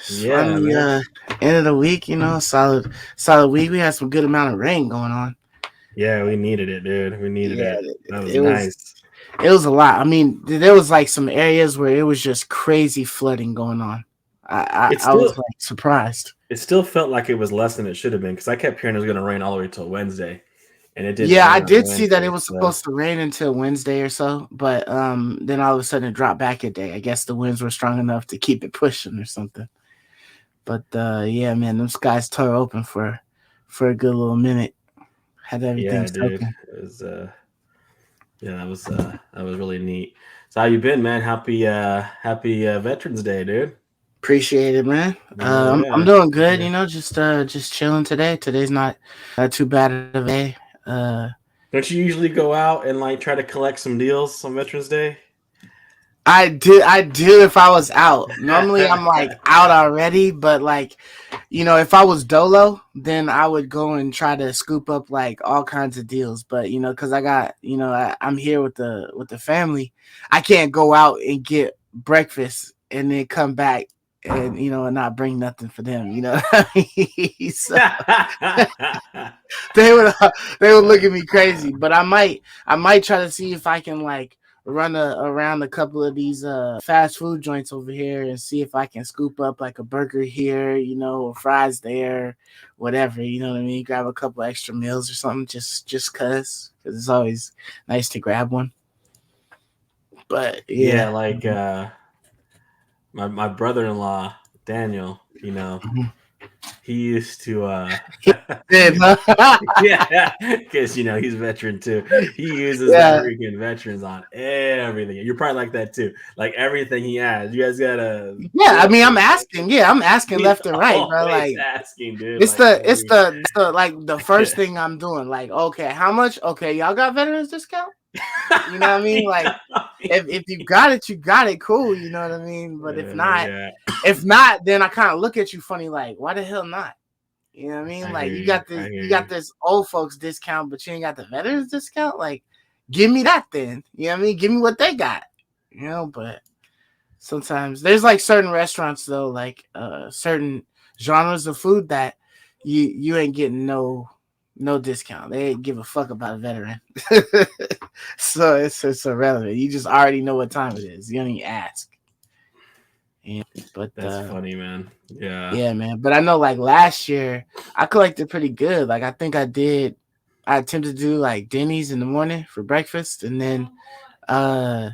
On Yeah, the man. end of the week, solid week. We had some good amount of rain going on. Yeah, we needed it, dude. We needed Yeah, it. it, That was it was nice. it was a lot. I mean, there was like some areas where it was just crazy flooding going on. It I was still like surprised. it still felt like it was less than it should have been because I kept hearing it was going to rain all the way till Wednesday, and it didn't Yeah, I rain on did see that it Wednesday. was So supposed to rain until Wednesday or so, but then all of a sudden it dropped back a day. I guess the winds were strong enough to keep it pushing or something. But yeah, man, them skies tore open for a good little minute. Had everything yeah, dude, soaking. it was yeah, that was really neat. So how you been, man? Happy Veterans Day, dude. Appreciate it, man. I'm Yeah, doing good. yeah. Just chilling today. Today's not too bad of a day. Uh, Don't you usually go out and like try to collect some deals on Veterans Day? I do if I was out. Normally I'm like out already, but like, if I was dolo, then I would go and try to scoop up like all kinds of deals. But because I got, I'm here with the family, I can't go out and get breakfast and then come back and and not bring nothing for them. You know what I mean? So they would they would look at me crazy. But I might try to see if I can like around a couple of these fast food joints over here and see if I can scoop up like a burger here, or fries there, whatever. You know what I mean? Grab a couple extra meals or something, just cause it's always nice to grab one. But Yeah, yeah. like my brother-in-law Daniel, Mhm. he used to Did, huh? yeah, because he's veteran too. He uses the Yeah. freaking veterans on everything. You're probably like that too. Like everything he has, you guys gotta Yeah, I flip mean, I'm it. asking. Yeah, I'm asking He's left and right, bro. always Like, asking, dude. It's Like the it's every the it's the like the first thing I'm doing. Like, okay, how much? Okay, y'all got veterans discount? You know what I mean? Like, if you got it, you got it. Cool. You know what I mean? But yeah, if not, then I kind of look at you funny, like, why the hell not? You know what I mean? I Like, hear you. I you hear got you. this old folks discount, but you ain't got the veterans discount. Like, give me that then. You know what I mean? Give me what they got. But sometimes there's like certain restaurants though, like certain genres of food that you ain't getting no discount. They ain't give a fuck about a veteran. So it's irrelevant. You just already know what time it is. You don't even ask. Yeah, but That's funny, man. Yeah. yeah, man. But I know like last year I collected pretty good. Like I attempted to do like Denny's in the morning for breakfast, and then uh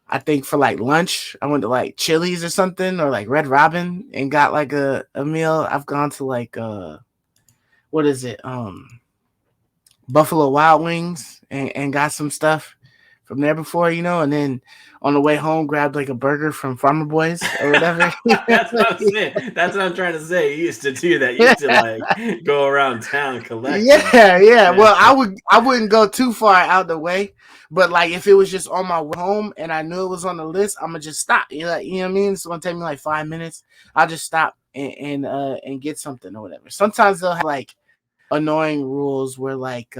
I think for like lunch, I went to like Chili's or something or like Red Robin and got like a meal. I've gone to like what is it? Buffalo Wild Wings and got some stuff from there before, and then on the way home grabbed like a burger from Farmer Boys or whatever. That's what I'm saying. That's what I'm trying to say. You used to do that. You used to like go around town collecting. Yeah. Well, I wouldn't go too far out the way, but like if it was just on my way home and I knew it was on the list, I'm gonna just stop. You know what I mean? It's gonna take me like 5 minutes. I'll just stop and get something or whatever. Sometimes they'll have like annoying rules where like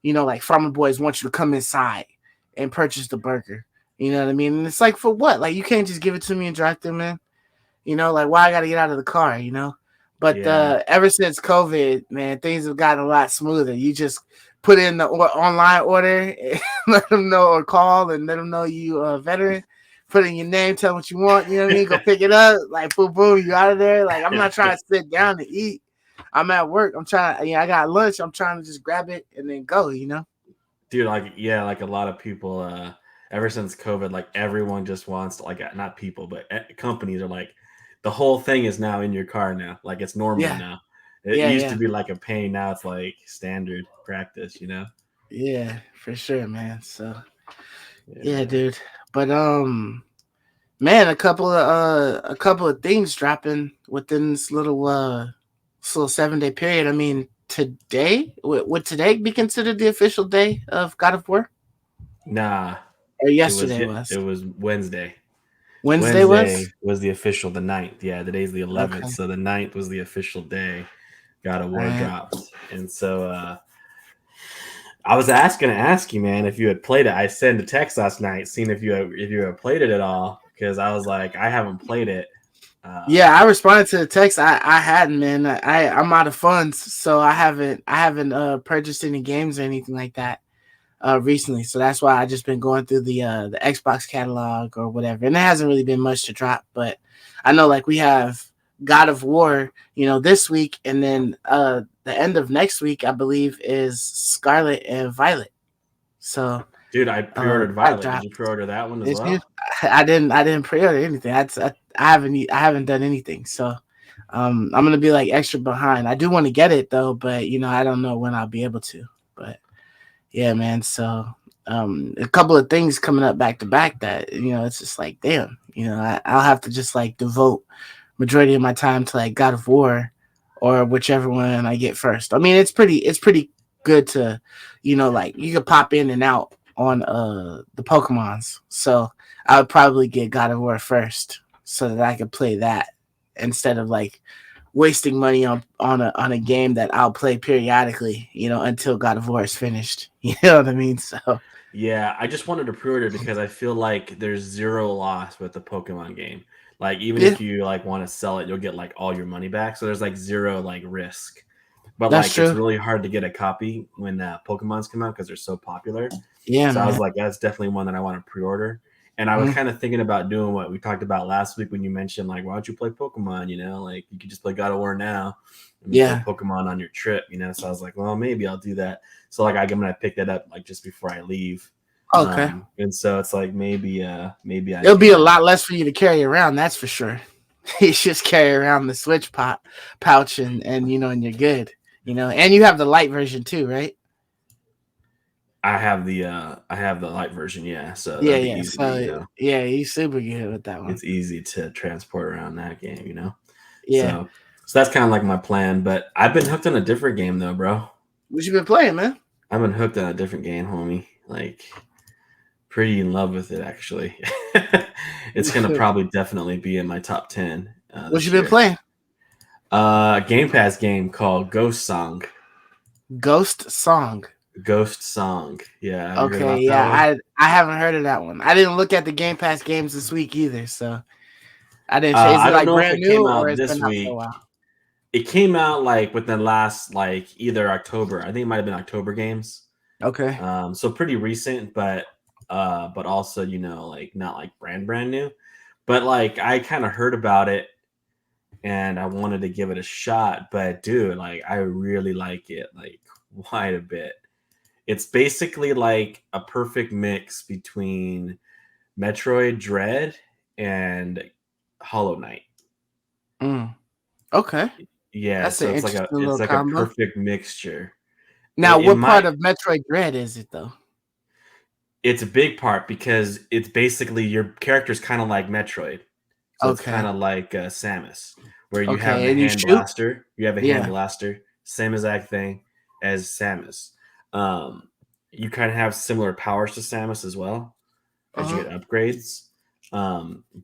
like Farmer Boys want you to come inside and purchase the burger. You know what I mean? And it's like for what? Like you can't just give it to me and drive through, man. Like why I gotta get out of the car. But Yeah. ever since COVID, man, things have gotten a lot smoother. You just put in the online order, and let them know, or call and let them know you a veteran. Put in your name, tell them what you want. You know what I mean? Go pick it up, like boom, boom, you out of there. Like I'm not trying to sit down to eat. I'm at work. I'm trying. I got lunch. I'm trying to just grab it and then go. Dude, like yeah, like a lot of people ever since COVID, like everyone just wants to, like not people, but companies are like the whole thing is now in your car now. Like it's normal Yeah, now. It yeah, used to yeah, be like a pain, now it's like standard practice. yeah, for sure, man. So yeah, Yeah. dude. But man, a couple of things dropping within this little 7 day period. I mean, today would today be considered the official day of God of War, Nah, or it was yesterday it was? was Wednesday. Wednesday Wednesday was. was the official, the ninth. Yeah, today's the 11th. Okay, So the ninth was the official day God of all War right. dropped. And so I was asking to ask you, man, if you had played it. I sent a text last night, seeing if you had played it at all, because I was like, I haven't played it. Yeah, I responded to the text. I hadn't, man. I'm out of funds, so I haven't purchased any games or anything like that recently. So that's why I just been going through the Xbox catalog or whatever. And it hasn't really been much to drop, but I know like we have God of War, this week, and then the end of next week, I believe, is Scarlet and Violet. So Dude, I pre-ordered that Violet. Did dropped. you pre-order that one as Did you? well? I didn't pre-order anything. I haven't done anything. So I'm gonna be like extra behind. I do want to get it though, but I don't know when I'll be able to. But yeah, man. So a couple of things coming up back to back that it's just like damn. I'll have to just like devote majority of my time to like God of War or whichever one I get first. I mean, it's pretty good to, like you could pop in and out on the Pokemons. So I would probably get God of War first so that I could play that instead of like wasting money on a game that I'll play periodically, until God of War is finished. You know what I mean? So Yeah, I just wanted to pre-order because I feel like there's zero loss with the Pokemon game. Like even yeah, if you like want to sell it, you'll get like all your money back. So there's like zero like risk. But that's like it's true. really hard to get a copy when Pokemon's come out because they're so popular. Yeah, So I was man. like, that's definitely one that I want to pre-order. And I was Mhm. kind of thinking about doing what we talked about last week when you mentioned like, why don't you play Pokemon? Like you could just play God of War now and play Yeah. Pokemon on your trip. So I was like, well, maybe I'll do that. So like I'm gonna pick that up like just before I leave. Okay. And so it's like maybe I It'll be can a lot less for you to carry around, that's for sure. You just carry around the Switch pouch and you're good. And you have the light version too, right? I have the light verson, yeah. So Yeah, that'd be yeah. easy So to. yeah, he's super good with that one. It's easy to transport around that game. Yeah. So that's kind of like my plan. But I've been hooked on a different game though, bro. What you been playing, man? I've been hooked on a different game, homie. Like pretty in love with it actually. It's gonna probably definitely be in my top 10 What you this been year. playing? Game Pass game called Ghost Song. Ghost Song. Ghost Song. Yeah, have you heard Okay, about that yeah, one? I haven't heard of that one. I didn't look at the Game Pass games this week either, so I didn't. Is I it don't like know if brand it new came or out it's this been out for a week. while? It came out like within the last like either October. I think it might have been October games. Okay. So pretty recent, but also like not like brand new. But like I kind of heard about it and I wanted to give it a shot. But dude, like I really like it like quite a bit. It's basically like a perfect mix between Metroid Dread and Hollow Knight. Mm, okay. Yeah, That's so an it's like a interesting it's little like a combo. perfect mixture. Now, In what part my of Metroid Dread is it though? It's a big part because it's basically your character's kind of like Metroid. So it's kind Okay. of like Samus, where you have Okay, the and you hand shoot? blaster. You have a hand Yeah. blaster, same exact thing as Samus. Um, you kind of have similar powers to Samus as well as you Uh-huh. get upgrades.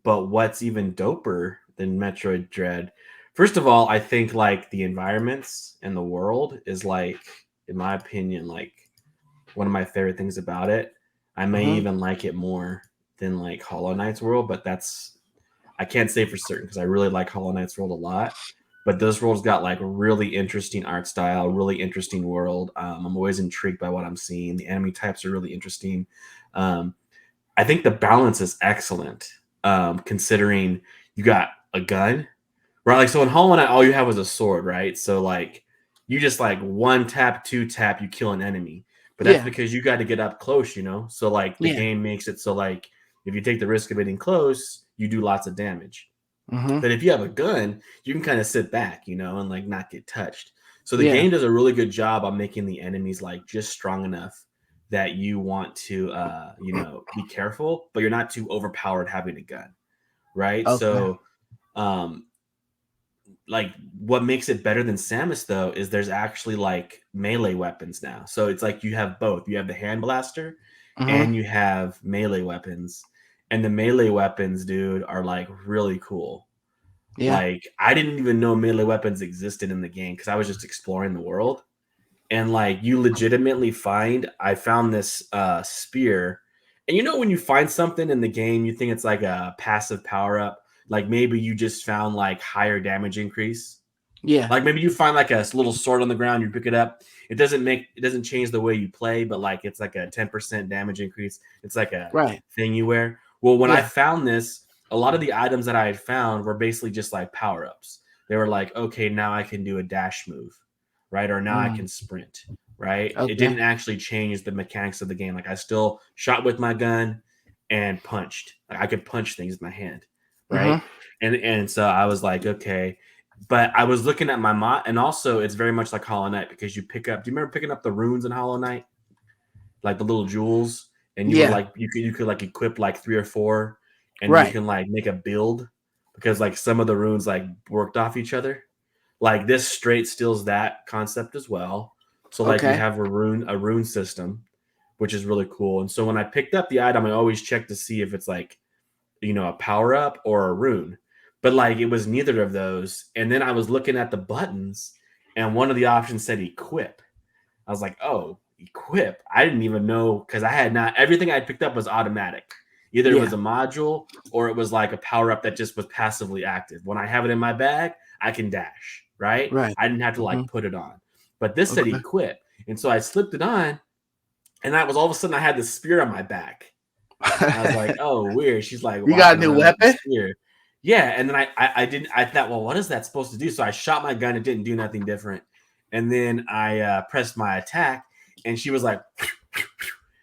But what's even doper than Metroid Dread? First of all, I think like the environments and the world is like, in my opinion, like one of my favorite things about it. I may Uh-huh. even like it more than like Hollow Knight's world, but that's I can't say for certain because I really like Hollow Knight's world a lot. But this world's got like really interesting art style, really interesting world. I'm always intrigued by what I'm seeing. The enemy types are really interesting. Um, I think the balance is excellent, considering you got a gun, right? Like so in Hollow Knight, all you have was a sword, right? So like you just like one tap, two tap, you kill an enemy. But that's Yeah. because you got to get up close. So like the Yeah. game makes it so like if you take the risk of getting close, you do lots of damage. Uh-huh. But if you have a gun, you can kind of sit back, and like not get touched. So the Yeah. game does a really good job on making the enemies like just strong enough that you want to be careful, but you're not too overpowered having a gun, right? Okay. So um like what makes it better than Samus though is there's actually like melee weapons now. So it's like you have both. You have the hand blaster Uh-huh. and you have melee weapons. And the melee weapons, dude, are like really cool. Yeah. Like I didn't even know melee weapons existed in the game because I was just exploring the world. And like you legitimately I found this spear. And when you find something in the game, you think it's like a passive power up, like maybe you just found like higher damage increase. Yeah. Like maybe you find like a little sword on the ground, you pick it up. It doesn't change the way you play, but like it's like a 10% damage increase. It's like a Right. thing you wear. Well, when I Yeah. found this, a lot of the items that I had found were basically just like power ups. They were like, okay, now I can do a dash move, right? Or now I can sprint, right? It Okay. didn't actually change the mechanics of the game. Like I still shot with my gun and punched. Like I could punch things with my hand, right? And so I was like, okay. But I was looking at my mod, and also it's very much like Hollow Knight because you pick up. Do you remember picking up the runes in Hollow Knight, like the little jewels, and you were Yeah. like you could like equip like 3 or 4, and you Right. can like make a build because like some of the runes like worked off each other. Like this straight steals that concept as well. So like you Okay. have a rune system, which is really cool. And so when I picked up the item, I always check to see if it's like a power up or a rune. But like it was neither of those. And then I was looking at the buttons, and one of the options said equip. I was like, oh, equip. I didn't even know because I had not everything I picked up was automatic. Either it Yeah. was a module or it was like a power up that just was passively active. When I have it in my bag, I can dash, right? Right. I didn't have to like put it on. But this said Okay. equip. And so I slipped it on, and that was all of a sudden I had the spear on my back. I was like, oh, weird. She's like You got walking a new around with the weapon? spear. Yeah. And then I didn't, I thought, well, what is that supposed to do? So I shot my gun. It didn't do nothing different. And then I pressed my attack, and she was like,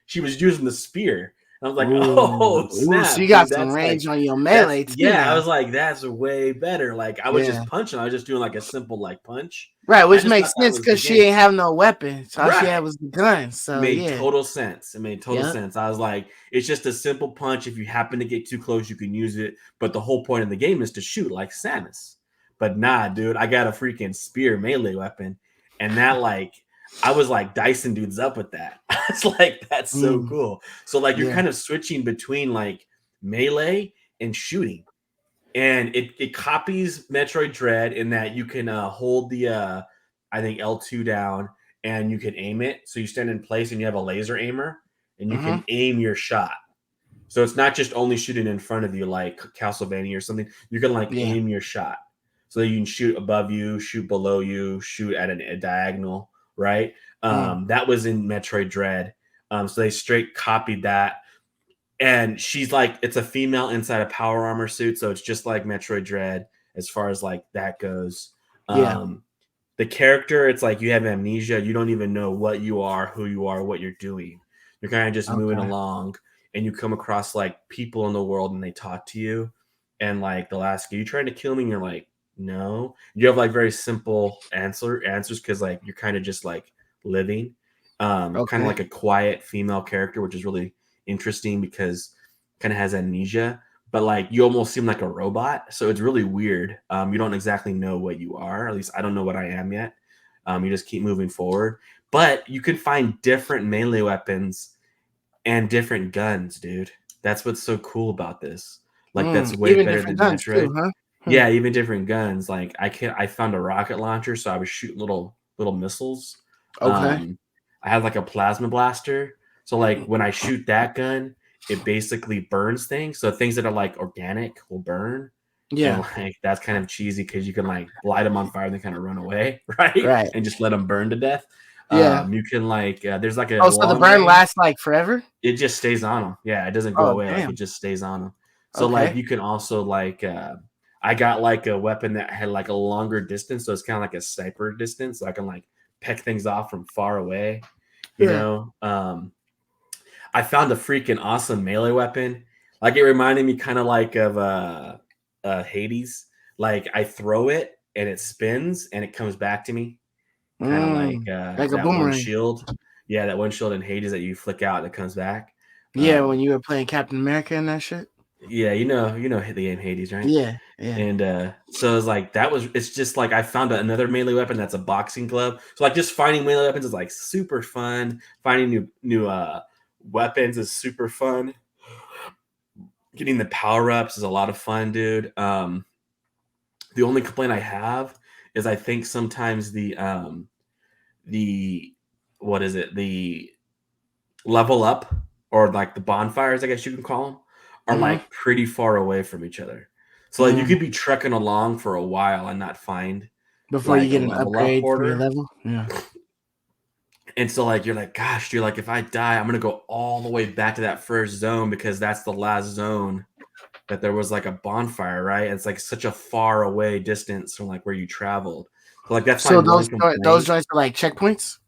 she was using the spear. And I was like, oh, Ooh, so you snap, got dude. some That's like, range on your melee too yeah. I now. was like, that's way better. Like I was Yeah. just punching. I was just doing like a simple like punch. Right, I which just thought makes that sense was the because she game. ain't have no weapon. So all she had Right. was the gun. So Made yeah. total sense. It made total Yep. sense. I was like, it's just a simple punch. If you happen to get too close, you can use it. But the whole point of the game is to shoot like Samus. But nah, dude, I got a freaking spear melee weapon. And that, like, I was like dicing dudes up with that. It's like, that's so cool. So, like, you're Yeah. kind of switching between like melee and shooting. And it copies Metroid Dread in that you can hold the, I think, L2 down, and you can aim it. So you stand in place and you have a laser aimer, and you can aim your shot. So it's not just only shooting in front of you like Castlevania or something. You can like Yeah. aim your shot. So you can shoot above you, shoot below you, shoot at a diagonal, right? That was in Metroid Dread. So they straight copied that. And she's like, it's a female inside a power armor suit. So it's just like Metroid Dread as far as like that goes. Yeah. The character, it's like you have amnesia. You don't even know what you are, who you are, what you're doing. You're kind of just moving Okay. along, and you come across like people in the world, and they talk to you, and like they'll ask you, "You trying to kill me?" And you're like, "No." You have like very simple answers because like you're kind of just like living, kind of Okay. like a quiet female character, which is really interesting because kind of has amnesia, but like you almost seem like a robot. So it's really weird. You don't exactly know what you are. At least I don't know what I am yet. You just keep moving forward, but you can find different melee weapons and different guns, dude. That's what's so cool about this. Like that's way Even better different than guns Metroid. too, huh? Yeah, even different guns. Like I found a rocket launcher, so I was shooting little missiles. Okay. I had like a plasma blaster. So like when I shoot that gun, it basically burns things. So things that are like organic will burn. And Yeah. like that's kind of cheesy because you can like light them on fire and they kind of run away, right? Right. And just let them burn to death. Yeah. You can like there's like a Oh, so the long burn range. lasts like forever? It just stays on them. Yeah, it doesn't go Oh, away. Like it damn. just stays on them. So like Okay. you can also like I got like a weapon that had like a longer distance, so it's kind of like a sniper distance, so I can like peck things off from far away. You Yeah. know, I found a freaking awesome melee weapon. Like it reminded me kind of like of Hades. Like I throw it and it spins and it comes back to me, kind of like Like a that one boomerang. shield. Yeah, that one shield in Hades that you flick out and it comes back. Yeah, when you were playing Captain America and that shit. Yeah, you know the game Hades, right? Yeah. Yeah. And so it's like it's just like I found another melee weapon that's a boxing glove. So like just finding melee weapons is like super fun. Finding new weapons is super fun. Getting the power ups is a lot of fun, dude. The only complaint I have is I think sometimes the what is it, the level up or like the bonfires, I guess you can call them, are like pretty far away from each other. So like you could be trekking along for a while and not find before you like a get an level up upgrade for your order. level. Yeah. And so like you're like, gosh, dude, like if I die, I'm gonna go all the way back to that first zone because that's the last zone that there was like a bonfire, right? It's like such a far away distance from like where you traveled. So like that's my So one those complaint. joints are like checkpoints.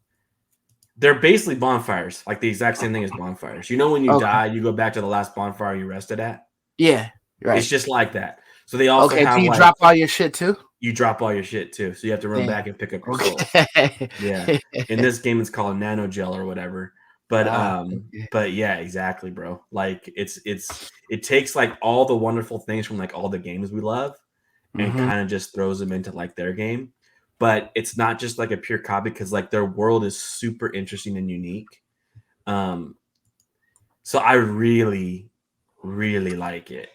They're basically bonfires, like the exact same thing as bonfires. You know, when you Okay. die, you go back to the last bonfire you rested at. Yeah. It's Right. just like that. So they also Okay. Do have you like drop all your shit too? you drop all your shit too. So you have to run Damn. back and pick up your souls. Okay. Yeah. In this game it's called nano gel or whatever. But Okay. but yeah, exactly, bro. Like it takes like all the wonderful things from like all the games we love and Mm-hmm. kind of just throws them into like their game. But it's not just like a pure copy because like their world is super interesting and unique. So I really, really like it.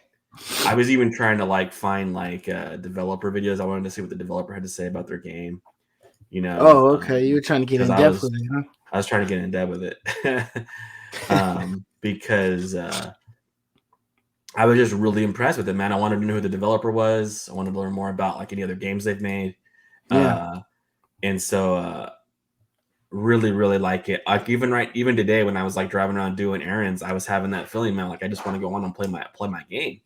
I was even trying to like find like developer videos. I wanted to see what the developer had to say about their game. You know, Oh, okay. You were trying to get because in depth with it, huh? I was trying to get in depth with it because I was just really impressed with it, man. I wanted to know who the developer was. I wanted to learn more about like any other games they've made. Yeah. And so really, really like it. Like even today when I was like driving around doing errands, I was having that feeling, man. Like I just want to go on and play my game.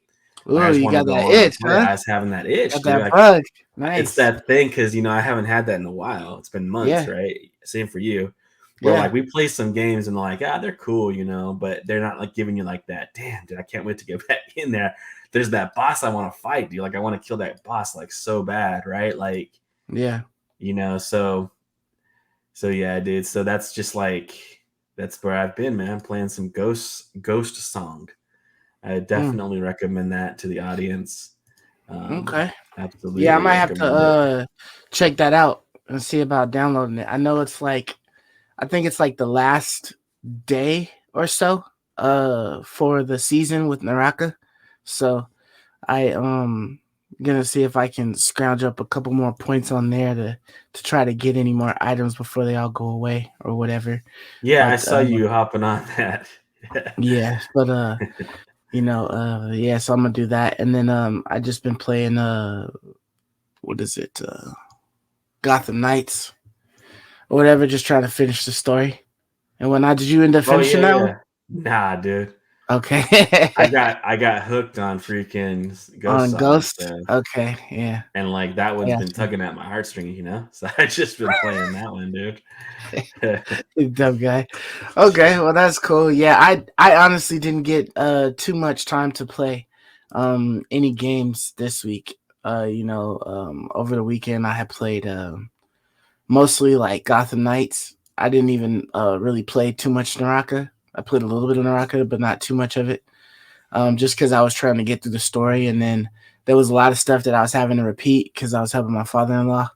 Like I Ooh, just you want to got go that on and itch, play. huh? I was having that itch, Got dude. that Like bug. it's Nice. that thing because I haven't had that in a while. It's been months, Yeah. right? Same for you. Where Yeah. like we play some games and like, they're cool, but they're not like giving you like that. Damn, dude, I can't wait to get back in there. There's that boss I want to fight, dude. Like I want to kill that boss like so bad, right? Like, Yeah. So yeah, dude. So that's just like that's where I've been, man. Playing some Ghost Song. I Mm, definitely recommend that to the audience. okay. Yeah, I Absolutely might have to recommend it. check that out and see about downloading it. I know it's like I think it's like the last day or so for the season with Naraka. So I gonna see if I can scrounge up a couple more points on there to try to get any more items before they all go away or whatever. Yeah, I But saw you hopping on that. yeah, but yeah, so I'm gonna do that. And then I just been playing what is it? Gotham Knights or whatever, just trying to finish the story. And whatnot. Did you end up Oh finishing yeah, that one? yeah. Nah, dude. Okay. I got hooked on freaking Ghost On Song, Ghost? so Okay, yeah. and like that I one's got been you. tugging at my heartstrings. So I just been playing that one, dude. Dumb guy. Okay, well that's cool. Yeah, I honestly didn't get too much time to play any games this week. Over the weekend I had played mostly like Gotham Knights. I didn't even really play too much Naraka. I played a little bit of Naraka, but not too much of it. Just because I was trying to get through the story, and then there was a lot of stuff that I was having to repeat because I was helping my father-in-law.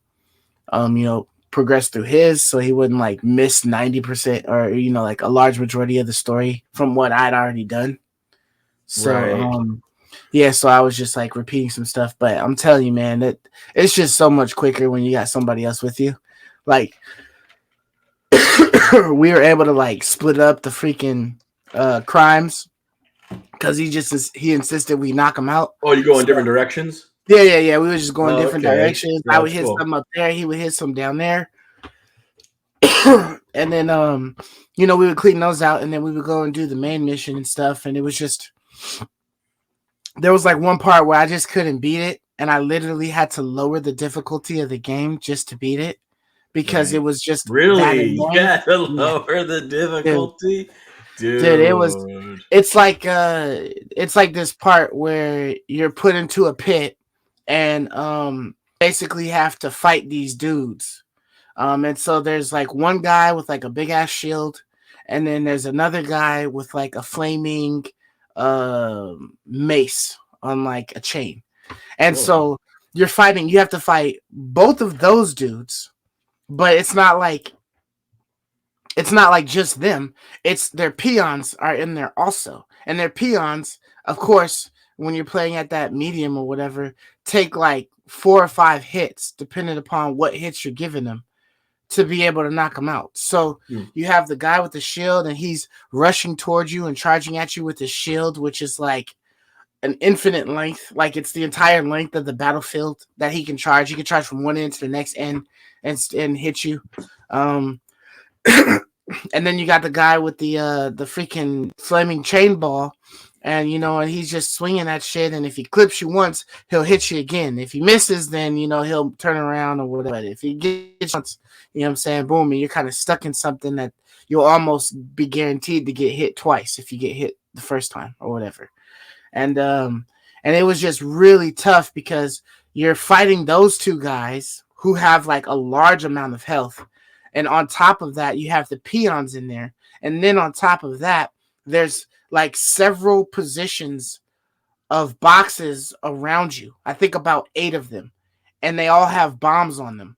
Progress through his, so he wouldn't like miss 90% or like a large majority of the story from what I'd already done. So Right. yeah, so I was just like repeating some stuff, but I'm telling you, man, that it's just so much quicker when you got somebody else with you. Like we were able to like split up the freaking crimes because he insisted we knock him out. Oh, you go in So different directions? yeah. We would just go in Oh, different okay. directions. Yeah, I would that's hit cool. some up there. He would hit some down there. And then we would clean those out, and then we would go and do the main mission and stuff. And it was just there was like one part where I just couldn't beat it, and I literally had to lower the difficulty of the game just to beat it because it Right. was just that Really? You annoying. had to Yeah, lower the dude, difficulty? dude, it was. Dude. It's like this part where you're put into a pit and basically have to fight these dudes. And so there's like one guy with like a big ass shield, and then there's another guy with like a flaming mace on like a chain. And Whoa. so you have to fight both of those dudes, but it's not like just them. It's their peons are in there also. And their peons, of course, when you're playing at that medium or whatever, take like 4 or 5 hits, depending upon what hits you're giving them, to be able to knock them out. So you have the guy with the shield, and he's rushing towards you and charging at you with his shield, which is like an infinite length, like it's the entire length of the battlefield that he can charge. He can charge from one end to the next end and hit you. Um, and then you got the guy with the freaking flaming chain ball, and and he's just swinging that shit. And if he clips you once, he'll hit you again. If he misses, then he'll turn around or whatever. But if he gets once, what I'm saying, boom, and you're kind of stuck in something that you'll almost be guaranteed to get hit twice if you get hit the first time or whatever. And it was just really tough because you're fighting those two guys who have like a large amount of health. And on top of that, you have the peons in there. And then on top of that, there's like several positions of boxes around you. I think about 8 of them. And they all have bombs on them.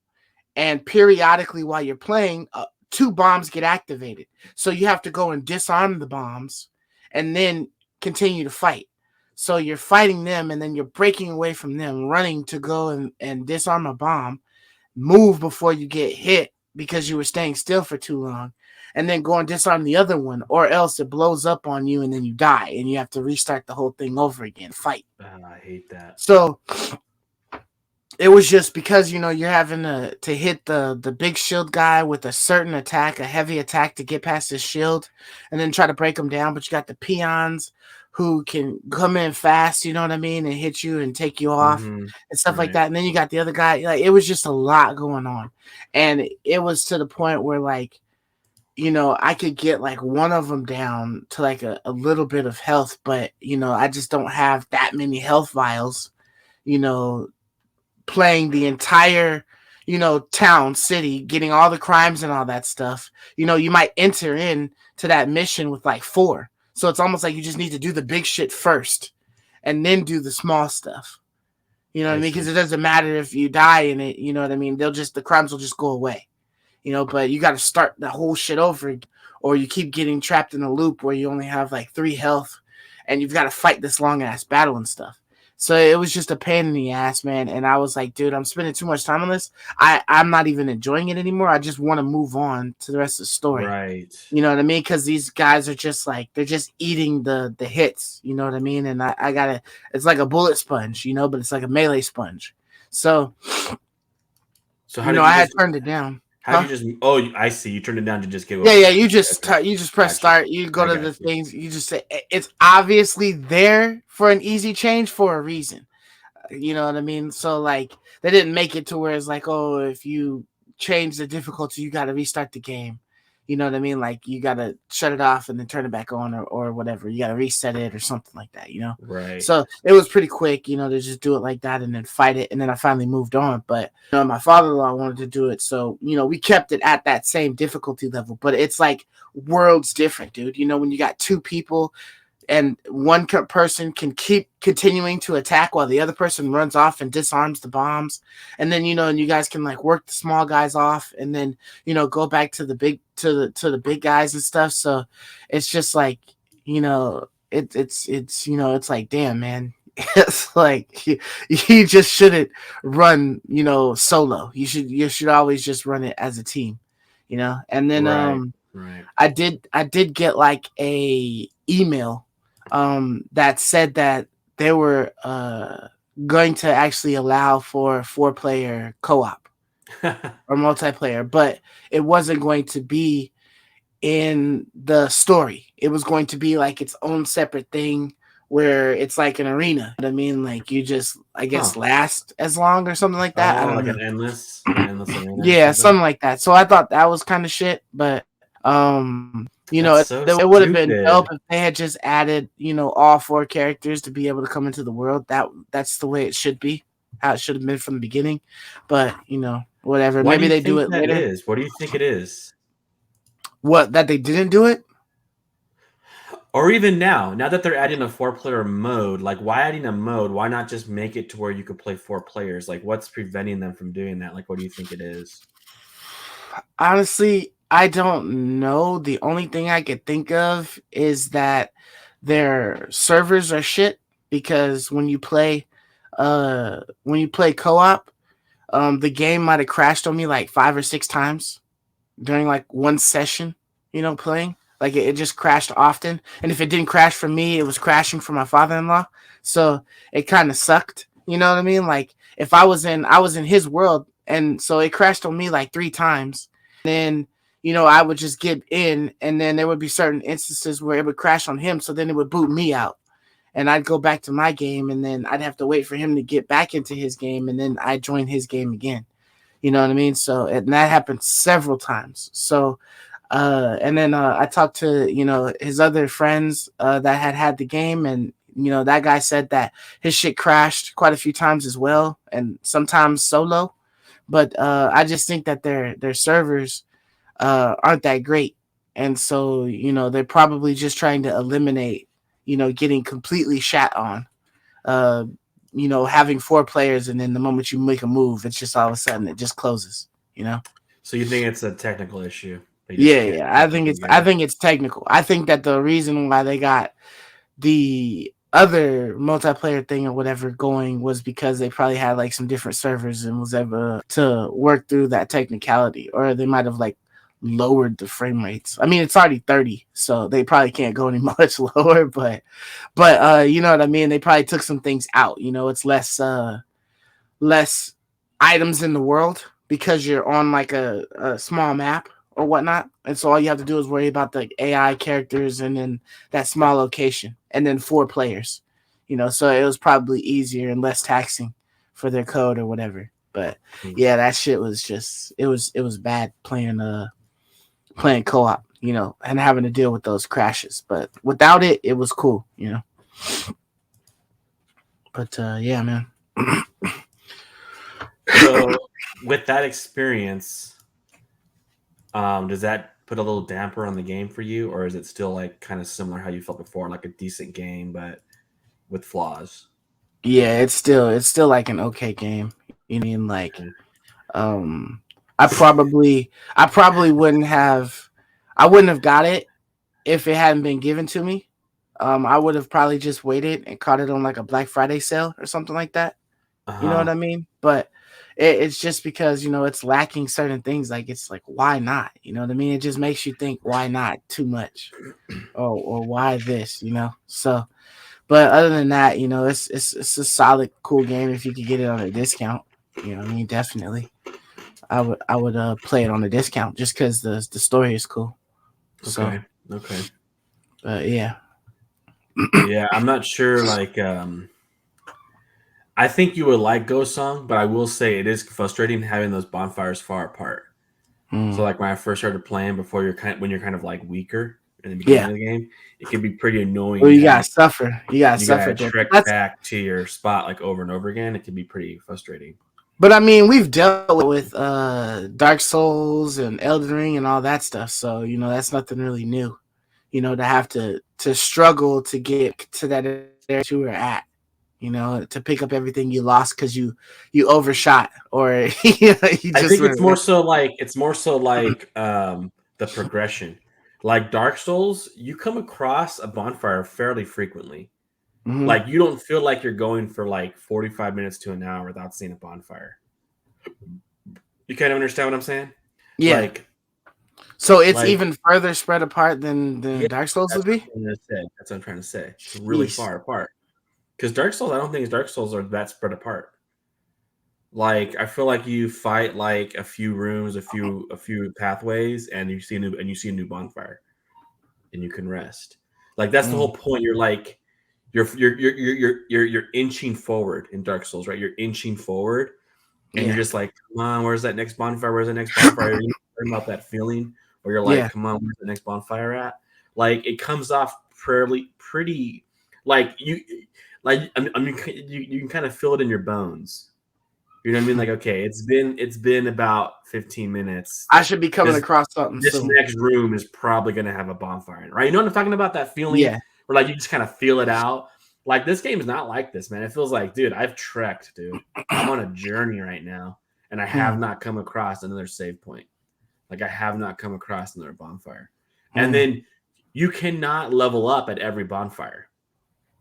And periodically while you're playing, 2 bombs get activated. So you have to go and disarm the bombs and then continue to fight. So you're fighting them and then you're breaking away from them, running to go and disarm a bomb, move before you get hit because you were staying still for too long, and then go and disarm the other one, or else it blows up on you and then you die and you have to restart the whole thing over again, fight. I hate that. So it was just because, you're having to hit the big shield guy with a certain attack, a heavy attack to get past his shield and then try to break him down. But you got the peons who can come in fast, you know what I mean, and hit you and take you off and stuff like that. And then you got the other guy. Like, it was just a lot going on. And it was to the point where, like, I could get like one of them down to like a little bit of health, but, I just don't have that many health vials, playing the entire, town, city, getting all the crimes and all that stuff. You might enter in to that mission with like 4. So it's almost like you just need to do the big shit first and then do the small stuff. You know what I mean? Because it doesn't matter if you die in it, you know what I mean? The crimes will just go away. But you got to start the whole shit over again, or you keep getting trapped in a loop where you only have like 3 health and you've got to fight this long ass battle and stuff. So it was just a pain in the ass, man. And I was like, dude, I'm spending too much time on this. I'm not even enjoying it anymore. I just want to move on to the rest of the story. Right. You know what I mean? Because these guys are just like, they're just eating the hits. You know what I mean? And I gotta, it's like a bullet sponge, but it's like a melee sponge. So how I had turned it down. How did you just? Oh, I see. You turned it down to just give. Yeah. You just press start. You go to the things. You just say it's obviously there for an easy change for a reason. You know what I mean? So like they didn't make it to where it's like, oh, if you change the difficulty, you got to restart the game. You know what I mean? Like you got to shut it off and then turn it back on or whatever. You got to reset it or something like that, Right. So it was pretty quick, to just do it like that and then fight it. And then I finally moved on. But, my father-in-law wanted to do it. So, we kept it at that same difficulty level. But it's like worlds different, dude. When you got 2 people and one person can keep continuing to attack while the other person runs off and disarms the bombs. And then, and you guys can like work the small guys off and then, go back to the big, to the big guys and stuff. So it's just like, it's like, damn, man, it's like you just shouldn't run, solo. You should always just run it as a team, and then, right. I did get like a email that said that they were going to actually allow for 4-player co-op or multiplayer, but it wasn't going to be in the story. It was going to be like its own separate thing where it's like an arena. I mean, like you just, I guess, last as long or something like that. I don't know. An endless arena. Yeah, something like that. So I thought that was kind of shit, but it would have been dope if they had just added, all 4 characters to be able to come into the world. That's the way it should be, how it should have been from the beginning. But whatever. Maybe they do it later. What do you think it is? What, that they didn't do it? Or even now that they're adding a 4-player mode, like why adding a mode? Why not just make it to where you could play 4 players? Like what's preventing them from doing that? Like what do you think it is? Honestly, I don't know. The only thing I could think of is that their servers are shit because when you play co-op, the game might have crashed on me like 5 or 6 times during like one session, playing. Like it just crashed often. And if it didn't crash for me, it was crashing for my father-in-law. So it kind of sucked. You know what I mean? Like if I was in his world, and so it crashed on me like 3 times. Then I would just get in, and then there would be certain instances where it would crash on him. So then it would boot me out, and I'd go back to my game, and then I'd have to wait for him to get back into his game, and then I'd join his game again. You know what I mean? So, and that happened several times. So, and then I talked to his other friends that had the game, and that guy said that his shit crashed quite a few times as well, and sometimes solo. But I just think that their servers aren't that great, and so they're probably just trying to eliminate getting completely shat on. Uh, having 4 players, and then the moment you make a move, it's just all of a sudden it just closes. So you think it's a technical issue? Yeah. I think it's technical. I think that the reason why they got the other multiplayer thing or whatever going was because they probably had like some different servers and was able to work through that technicality, or they might have like lowered the frame rates. I mean, it's already 30, so they probably can't go any much lower, but you know what I mean? They probably took some things out. It's less items in the world because you're on like a small map or whatnot. And so all you have to do is worry about the AI characters and then that small location and then 4 players. So it was probably easier and less taxing for their code or whatever. But yeah, that shit was just it was bad playing co-op, and having to deal with those crashes. But without it, it was cool, But yeah, man. So with that experience, does that put a little damper on the game for you, or is it still like kind of similar how you felt before, like a decent game but with flaws? Yeah, it's still like an okay game. Like I probably wouldn't have got it if it hadn't been given to me. I would have probably just waited and caught it on like a Black Friday sale or something like that. You know what I mean? But it's just because it's lacking certain things. Like it's like, why not? You know what I mean? It just makes you think, why not too much, or why this? So. But other than that, it's a solid, cool game if you could get it on a discount. You know what I mean? Definitely. I would play it on a discount just because the story is cool. Okay. So, okay. Yeah. Yeah, I'm not sure. Like, I think you would like Ghost Song, but I will say it is frustrating having those bonfires far apart. So, like when I first started playing, before when you're kind of like weaker in the beginning of the game, it can be pretty annoying. Well, you gotta suffer. You gotta trek back to your spot like over and over again. It can be pretty frustrating. But I mean, we've dealt with Dark Souls and Elden Ring and all that stuff, so that's nothing really new. To have to struggle to get to that area you were at. To pick up everything you lost because you overshot, or you just. I think it's more so like the progression. Like Dark Souls, you come across a bonfire fairly frequently. Mm-hmm. Like you don't feel like you're going for like 45 minutes to an hour without seeing a bonfire. You kind of understand what I'm saying? Yeah. Like, so it's even further spread apart than Dark Souls would be? That's what I'm trying to say. It's really far apart. Because Dark Souls, I don't think Dark Souls are that spread apart. Like I feel like you fight like a few rooms, a few pathways, and you see a new bonfire, and you can rest. Like that's the whole point. You're like you're inching forward in Dark Souls, right? You're inching forward, and you're just like, come on, where's that next bonfire? Where's the next bonfire? You know about that feeling where you're like, come on, where's the next bonfire at? Like it comes off pretty like you can kind of feel it in your bones. You know what I mean? Like, okay, it's been about 15 minutes. I should be coming across something. This next room is probably going to have a bonfire, right? You know what I'm talking about? That feeling where like you just kind of feel it out. Like this game is not like this, man. It feels like, dude, I've trekked, dude. I'm on a journey right now, and I have not come across another save point. Like I have not come across another bonfire. And then you cannot level up at every bonfire.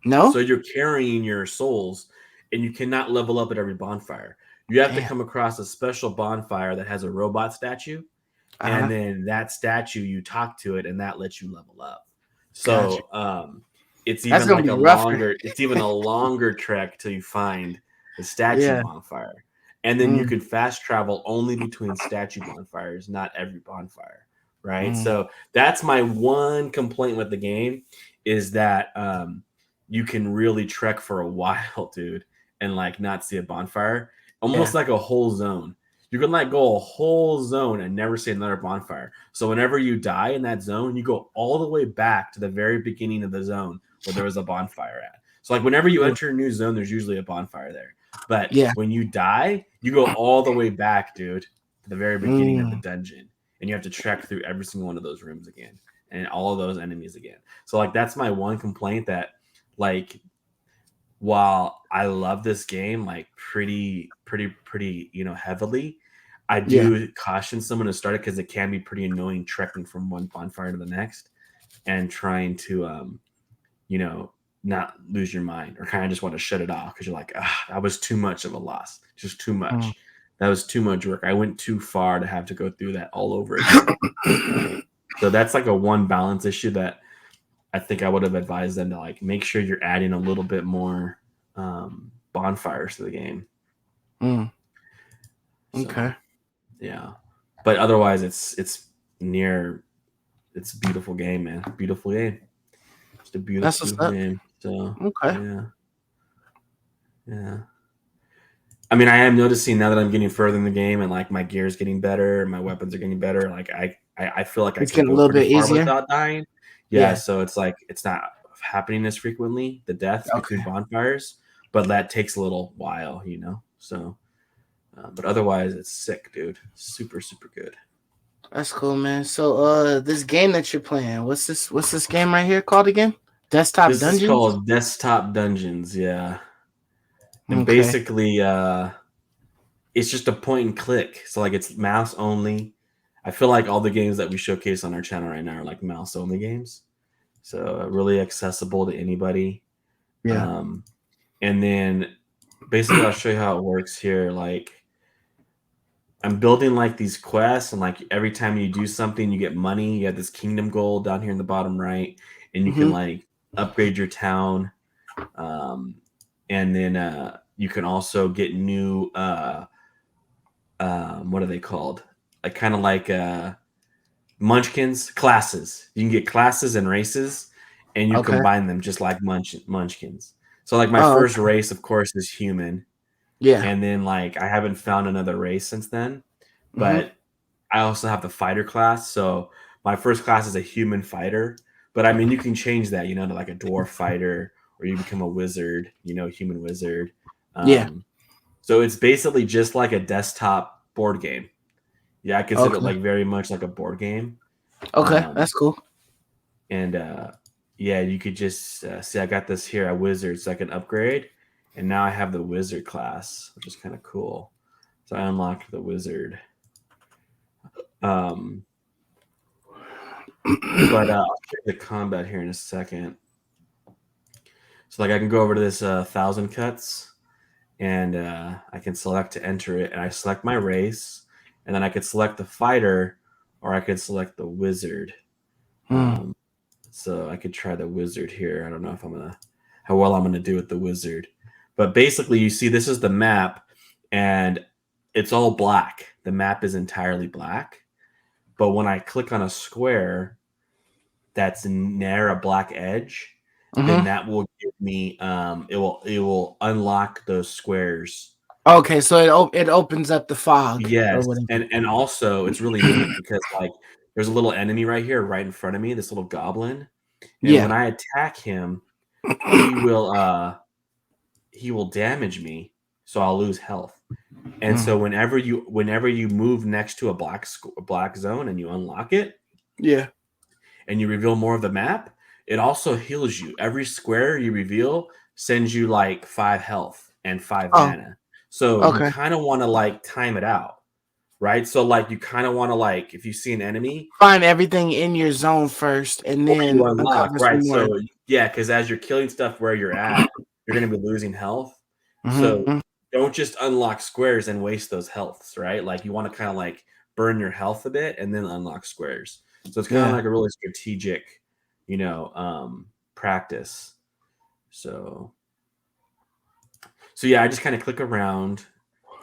No. So you're carrying your souls, and you cannot level up at every bonfire. You have to come across a special bonfire that has a robot statue, and then that statue, you talk to it, and that lets you level up. So it's That's even gonna like be rougher. it's even a longer trek till you find the statue Yeah. bonfire. And then you could fast travel only between statue bonfires, not every bonfire. Right. So that's my one complaint with the game, is that you can really trek for a while, dude, and like not see a bonfire. Almost like a whole zone. You can like go a whole zone and never see another bonfire. So whenever you die in that zone, you go all the way back to the very beginning of the zone where there was a bonfire at. So like whenever you enter a new zone, there's usually a bonfire there. But when you die, you go all the way back, dude, to the very beginning of the dungeon. And you have to trek through every single one of those rooms again and all of those enemies again. So like that's my one complaint, that like while I love this game like pretty heavily, I do caution someone to start it because it can be pretty annoying trekking from one bonfire to the next and trying to not lose your mind or kind of just want to shut it off because you're like, that was too much of a loss, just too much. That was too much work. I went too far to have to go through that all over again. So that's like a one balance issue that I think I would have advised them to like make sure you're adding a little bit more bonfires to the game. Okay. Yeah, but otherwise it's a beautiful game, man. Beautiful game. It's a beautiful game. So yeah. I mean, I am noticing now that I'm getting further in the game and like my gear is getting better, my weapons are getting better. Like I feel like it's I can getting go a little bit far easier without dying. Yeah, so it's like it's not happening as frequently, the deaths between bonfires, but that takes a little while, So, but otherwise, it's sick, dude. Super, super good. That's cool, man. So, this game that you're playing, what's this game right here called again? Desktop Dungeons? This is called Desktop Dungeons, yeah. And basically, it's just a point and click. So like it's mouse only. I feel like all the games that we showcase on our channel right now are like mouse only games. So really accessible to anybody. Yeah. And then basically I'll show you how it works here. Like I'm building like these quests, and like every time you do something, you get money. You have this kingdom gold down here in the bottom right, and you can like upgrade your town. And then you can also get new what are they called? Like kind of like munchkins classes. You can get classes and races, and you combine them just like munchkins. So like my first race, of course, is human. Yeah. And then like I haven't found another race since then. But I also have the fighter class. So my first class is a human fighter. But I mean you can change that, to like a dwarf fighter, or you become a wizard, human wizard. So it's basically just like a desktop board game. Yeah, I consider it like very much like a board game. Okay, that's cool. And you could just see I got this here, a wizard, so I can upgrade. And now I have the wizard class, which is kind of cool. So I unlocked the wizard. But I'll show you the combat here in a second. So like I can go over to this 1,000 cuts, and I can select to enter it, and I select my race, and then I could select the fighter, or I could select the wizard. So I could try the wizard here. I don't know if how well I'm gonna do with the wizard. But basically, you see this is the map, and it's all black. The map is entirely black. But when I click on a square that's near a black edge, then that will give me it will unlock those squares. Okay, so it opens up the fog. Yes, and also it's really neat because like there's a little enemy right here, right in front of me, this little goblin. And when I attack him, he will damage me, so I'll lose health. And so whenever you move next to a black zone and you unlock it, and you reveal more of the map, it also heals you. Every square you reveal sends you like 5 health and 5 mana. So you kind of want to like time it out, right? So like you kind of want to like if you see an enemy, find everything in your zone first, and then you unlock, right? So yeah, because as you're killing stuff where you're at, you're going to be losing health. So don't just unlock squares and waste those healths, right? Like you want to kind of like burn your health a bit, and then unlock squares. So it's kind of like a really strategic, practice. So yeah, I just kind of click around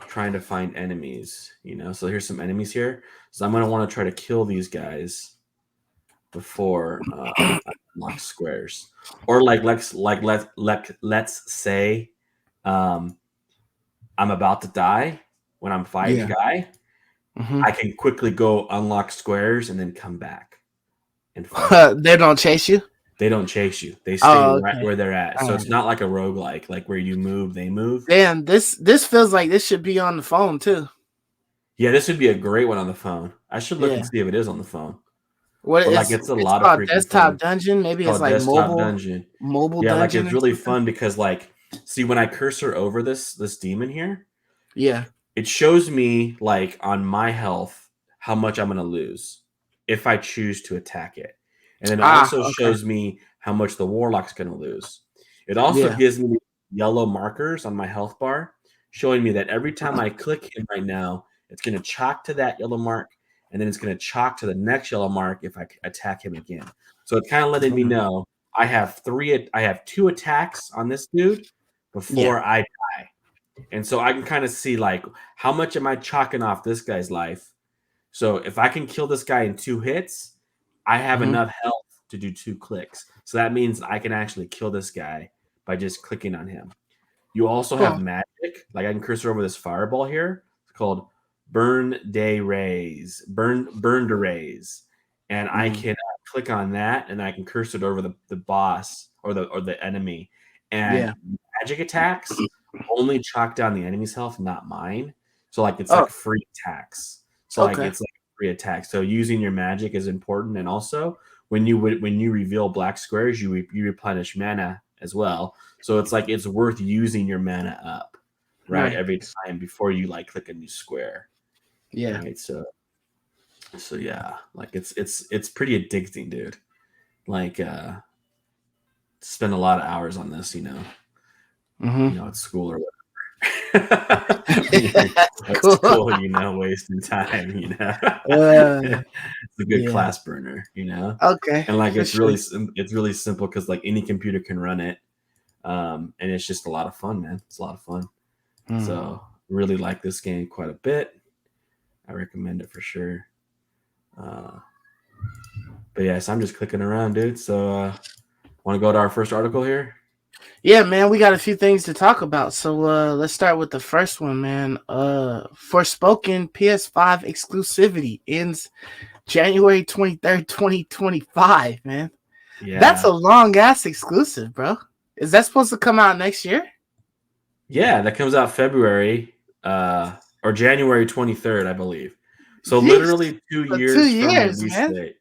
trying to find enemies, So here's some enemies here. So I'm going to want to try to kill these guys before I unlock squares. Or let's say I'm about to die when I'm fighting a guy. Mm-hmm. I can quickly go unlock squares and then come back and fight. They don't chase you? They don't chase you. They stay right where they're at. So it's not like a roguelike, like where you move, they move. Damn, this feels like this should be on the phone too. Yeah, this would be a great one on the phone. I should look and see if it is on the phone. It's a lot of desktop dungeon. Maybe it's like desktop dungeon. Mobile dungeon. Like it's really fun because see when I cursor over this demon here, it shows me on my health how much I'm gonna lose if I choose to attack it. And then it also shows me how much the warlock's gonna lose. It also gives me yellow markers on my health bar, showing me that every time I click him right now, it's gonna chalk to that yellow mark. And then it's going to chalk to the next yellow mark if I attack him again. So it's kind of letting me know I have 2 attacks on this dude before I die. And so I can kind of see how much am I chalking off this guy's life. So if I can kill this guy in 2 hits, I have enough health to do 2 clicks. So that means I can actually kill this guy by just clicking on him. You also have magic. I can cursor over this fireball here. It's called burn to raise, and I can click on that, and I can cursor it over the boss or the enemy. And magic attacks only chalk down the enemy's health, not mine. So it's free attacks. So it's free attacks. So using your magic is important, and also when you reveal black squares, you replenish mana as well. So it's worth using your mana up every time before you click a new square. Yeah. Right? So yeah, it's pretty addicting, dude. Spend a lot of hours on this, at school or whatever. School, wasting time, it's a good class burner, Okay. And it's really simple because any computer can run it, and it's just a lot of fun, man. It's a lot of fun. So really like this game quite a bit. I recommend it for sure. But yeah, so I'm just clicking around, dude. So want to go to our first article here? Yeah, man, we got a few things to talk about. So let's start with the first one, man. Forspoken PS5 exclusivity ends January 23rd, 2025, man. Yeah. That's a long ass exclusive, bro. Is that supposed to come out next year? Yeah, that comes out February or January 23rd, I believe. So literally 2 years from release date.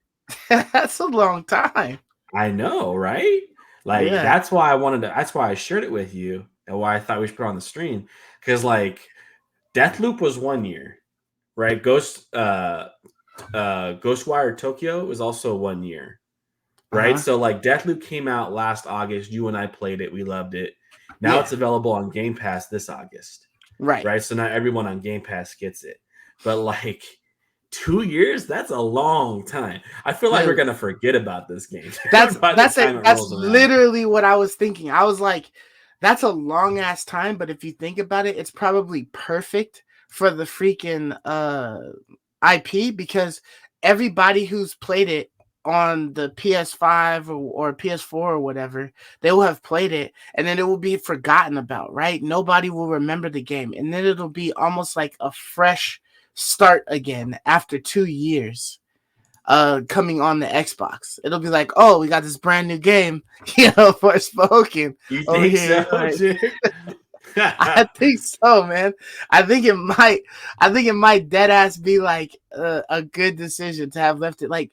That's a long time. I know, right? That's why I shared it with you and why I thought we should put it on the stream. Because Deathloop was 1 year, right? Ghostwire Tokyo was also 1 year. Right? So Deathloop came out last August. You and I played it, we loved it. Now it's available on Game Pass this August. Right. So not everyone on Game Pass gets it. But 2 years, that's a long time. I feel like we're gonna forget about this game. That's literally what I was thinking. I was like, that's a long ass time, but if you think about it, it's probably perfect for the freaking IP because everybody who's played it on the PS5 or PS4 or whatever, they will have played it and then it will be forgotten about, right? Nobody will remember the game. And then it'll be almost like a fresh start again after 2 years coming on the Xbox. It'll be like, oh, we got this brand new game, Forspoken. You think so, dude? I think so, man. I think it might dead ass be a good decision to have left it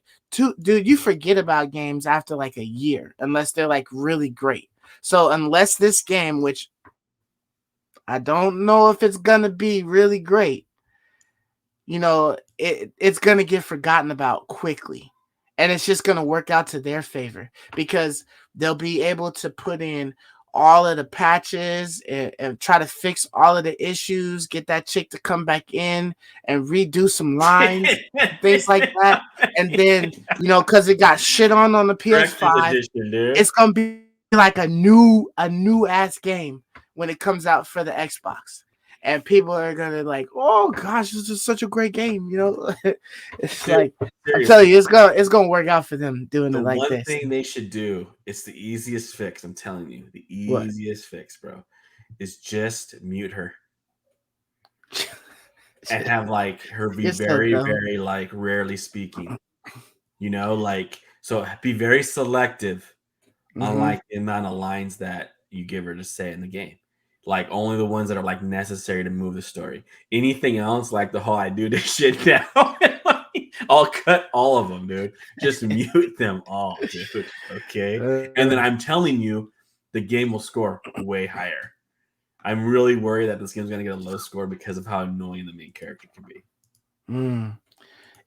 dude, you forget about games after a year unless they're really great. So unless this game, which I don't know if it's gonna be really great, it's gonna get forgotten about quickly. And it's just gonna work out to their favor because they'll be able to put in all of the patches and try to fix all of the issues, get that chick to come back in and redo some lines, things like that. And then, because it got shit on the PS5, edition, dude. it's gonna be like a new ass game when it comes out for the Xbox. And people are gonna like, oh gosh, this is such a great game, It's Dude, like seriously. I'm telling you, it's gonna work out for them doing it like one this. thing they should do, it's the easiest fix. I'm telling you, the easiest fix, bro, is just mute her and have like her be very, very like rarely speaking. Like so be very selective on like the amount of lines that you give her to say in the game. Like only the ones that are like necessary to move the story. Anything else, like the whole I do this shit now, I'll cut all of them, dude. Just mute them all, dude. Okay. And then I'm telling you, the game will score way higher. I'm really worried that this game's gonna get a low score because of how annoying the main character can be.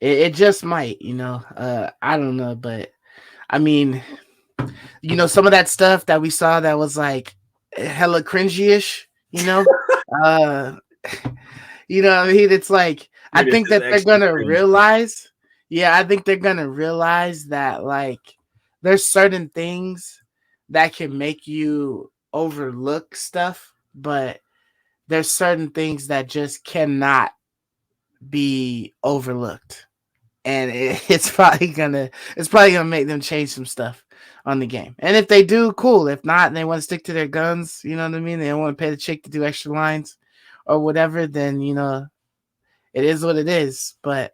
It just might, I don't know, but I mean, some of that stuff that we saw that was like hella cringy-ish, what I mean? It's like, I think that they're gonna realize, I think they're gonna realize that like there's certain things that can make you overlook stuff, but there's certain things that just cannot be overlooked. And it's probably gonna make them change some stuff on the game. And if they do, cool. If not, and they want to stick to their guns, you know what I mean? They don't want to pay the chick to do extra lines or whatever, then it is what it is. But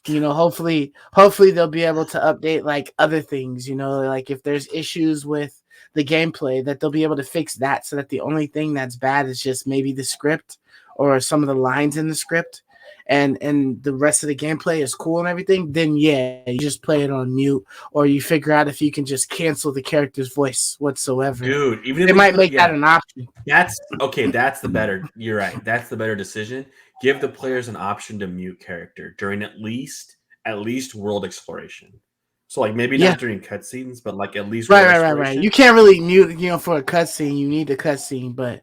hopefully they'll be able to update like other things, like if there's issues with the gameplay, that they'll be able to fix that so that the only thing that's bad is just maybe the script or some of the lines in the script. And the rest of the gameplay is cool and everything, then you just play it on mute, or you figure out if you can just cancel the character's voice whatsoever. Dude, even if they might make that an option. That's okay. That's the better. You're right. That's the better decision. Give the players an option to mute character during at least world exploration. So like maybe not during cutscenes, but like at least right. You can't really mute, for a cutscene. You need the cutscene, but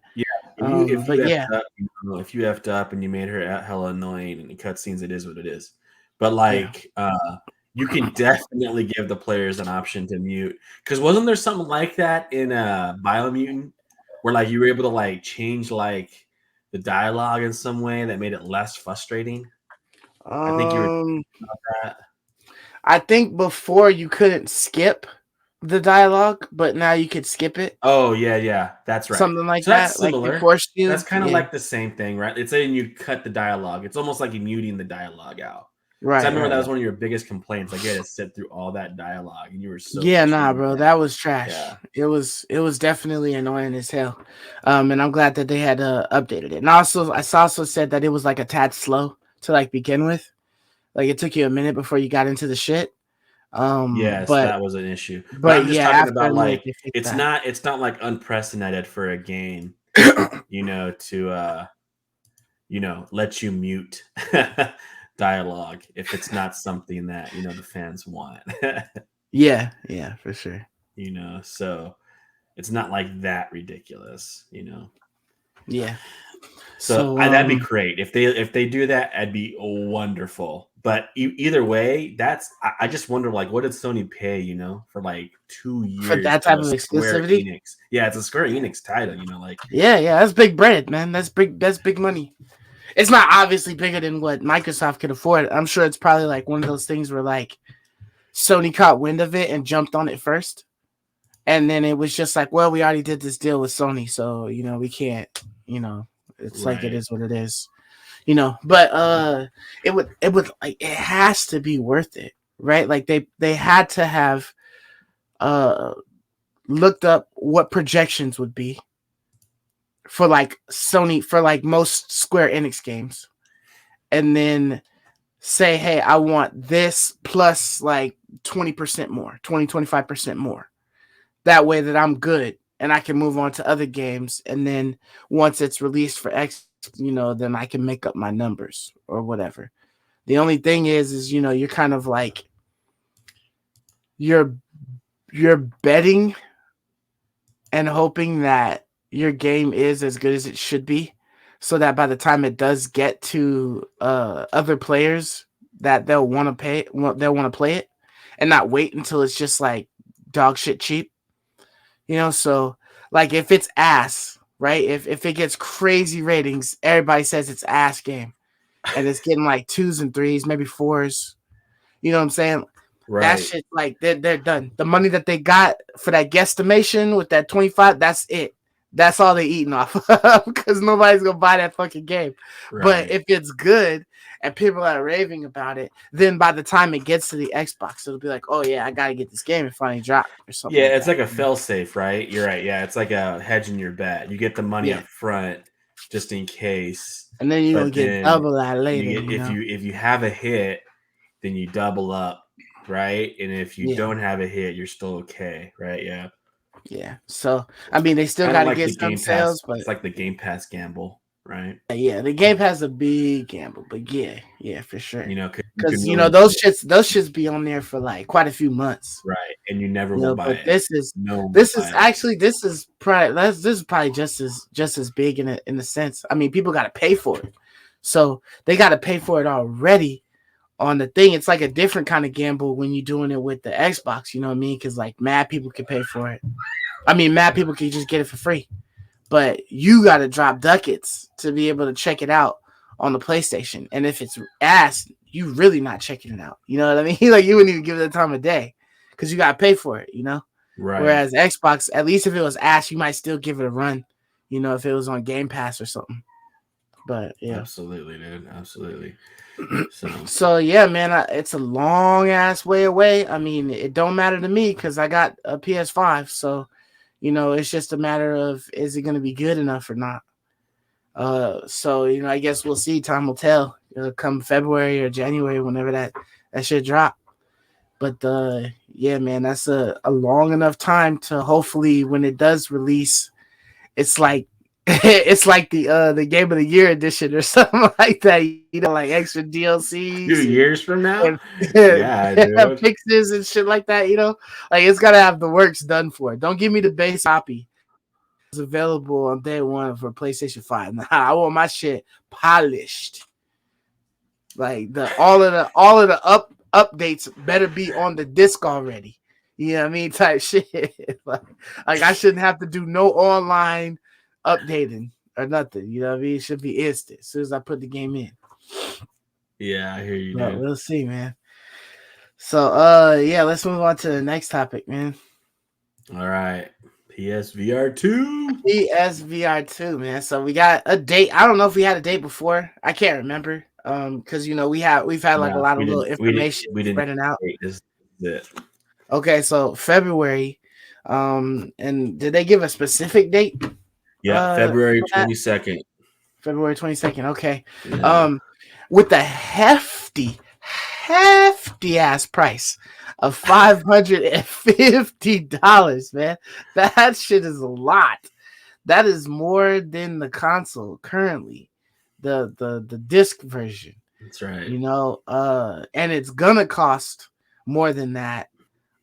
if you effed up and you made her hella annoying and in cutscenes, it is what it is. But like, you can definitely give the players an option to mute. Because wasn't there something like that in Biomutant, where like you were able to like change like the dialogue in some way that made it less frustrating? I think you were talking about that. I think before you couldn't skip the dialogue, but now you could skip it. Oh yeah, that's right. Something like so that. That's similar. Like that's kind of like the same thing, right? It's saying you cut the dialogue. It's almost like you muting the dialogue out. Right. I remember that was one of your biggest complaints. Like you had to sit through all that dialogue, and you were so bro, that was trash. Yeah. It was definitely annoying as hell. And I'm glad that they had updated it. And also, I also said that it was like a tad slow to like begin with. Like it took you a minute before you got into the shit. Yes, but that was an issue. But I'm just talking about like it's not like unprecedented for a game, to let you mute dialogue if it's not something that the fans want. yeah, for sure. So it's not like that ridiculous, Yeah. So that'd be great if they do that. That'd be wonderful. But either way, I just wonder like what did Sony pay for like 2 years for that type of exclusivity? Enix. Yeah, it's a Square Enix title. Like that's big bread, man. That's big money. It's not obviously bigger than what Microsoft could afford. I'm sure it's probably like one of those things where like Sony caught wind of it and jumped on it first, and then it was just like, well, we already did this deal with Sony, so we can't. It's like it is what it is. But it would like it has to be worth it, right? Like they had to have looked up what projections would be for like Sony, for like most Square Enix games, and then say, hey, I want this plus like 20% more, 25% more. That way that I'm good and I can move on to other games. And then once it's released for X, then I can make up my numbers or whatever. The only thing is you're kind of like, you're betting and hoping that your game is as good as it should be, so that by the time it does get to other players, that they'll want to they'll want to play it, and not wait until it's just like dog shit cheap. So like if it's ass, right? If it gets crazy ratings, everybody says it's ass game, and it's getting like 2s and 3s, maybe 4s. You know what I'm saying? That Right. shit, like they're done. The money that they got for that guesstimation with that 25, that's it. That's all they eating off of, because nobody's gonna buy that fucking game. But Right. if it's good and people are raving about it, then by the time it gets to the Xbox, it'll be like, oh yeah, I gotta get this game and finally drop or something. Yeah, like it's that. like a fail safe, right? You're right. Yeah, it's like a hedging your bet. You get the money Yeah. up front just in case, And then you're but gonna get then double that later. you get, if you have a hit, then you double up, right? And if you Yeah. don't have a hit, you're still okay, right? Yeah. Yeah. So I mean, they still Kinda got to like get the some Game sales, Pass. but It's like the Game Pass gamble, right? yeah, the Game Pass a big gamble, but yeah, for sure. You know, 'cause you Because can you know really those shits be on there for like quite a few months. right, and you never will buy But it. this is No one will this is buy it. actually this is probably just as big in a sense. I mean, people got to pay for it, so they got to pay for it already on the thing. It's like a different kind of gamble when you're doing it with the Xbox. You know what I mean? Because like mad people can pay for it. I mean, mad people can just get it for free, but you got to drop ducats to be able to check it out on the PlayStation. And if it's ass, you really not checking it out. You know what I mean? Like you wouldn't even give it the time of day because you got to pay for it. Right. Whereas Xbox, at least if it was ass, you might still give it a run. If it was on Game Pass or something. But yeah, Absolutely, dude. Absolutely. So yeah, man, it's a long ass way away. I mean, it don't matter to me because I got a PS5. So it's just a matter of, is it going to be good enough or not? So I guess we'll see. Time will tell. It'll come February or January, whenever that should drop. But yeah, man, that's a long enough time to hopefully when it does release, it's like it's like the Game of the Year edition or something like that. Like extra DLCs, 2 years from now, and, yeah, dude. fixes and shit like that. Like it's gotta have the works done for it. Don't give me the base copy. It's available on day one for PlayStation 5. Nah, I want my shit polished. Like all of the updates better be on the disc already. You know what I mean? Type shit. like I shouldn't have to do no online updating or nothing. You know what I mean? It should be instant as soon as I put the game in. Yeah, I hear you, But dude. we'll see, man. So yeah, let's move on to the next topic, man. All right. PSVR 2. PSVR 2, man. So we got a date. I don't know if we had a date before. I can't remember. Because we've had like a lot of little information we didn't spreading out. This is it. Okay, so February. And did they give a specific date? Yeah, February 22nd. February 22nd. Okay. Yeah. With the hefty ass price of $550, man. That shit is a lot. That is more than the console currently, the disc version. That's right. And it's gonna cost more than that.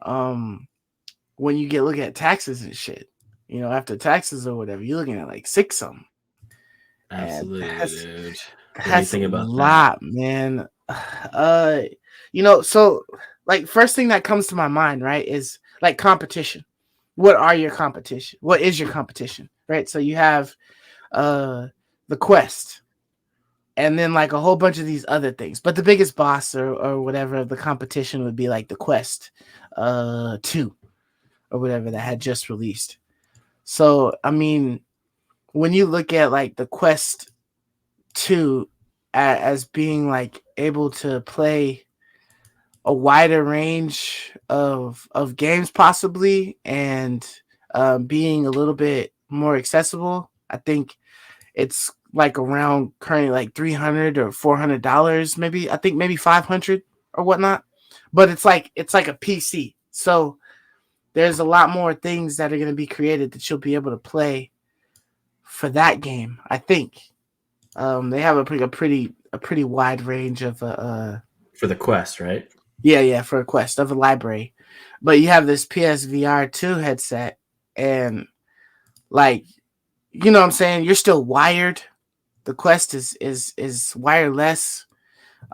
When you look at taxes and shit, after taxes or whatever, you're looking at like 6 something. Absolutely, dude. That's a lot, man. So like first thing that comes to my mind, right, is like competition. What are your competition? What is your competition? Right? So you have the Quest, and then like a whole bunch of these other things. But the biggest boss or whatever of the competition would be like the Quest 2 or whatever that had just released. So I mean, when you look at like the Quest 2 as being like able to play a wider range of games possibly, and being a little bit more accessible, I think it's like around currently like $300 or $400, maybe. I think maybe 500 or whatnot. But it's like a PC, so there's a lot more things that are going to be created that you'll be able to play for that game. I think they have a pretty wide range of for the Quest, right? Yeah, for a Quest of a library. But you have this PSVR 2 headset, and Like, you know what I'm saying? You're still wired. The Quest is wireless.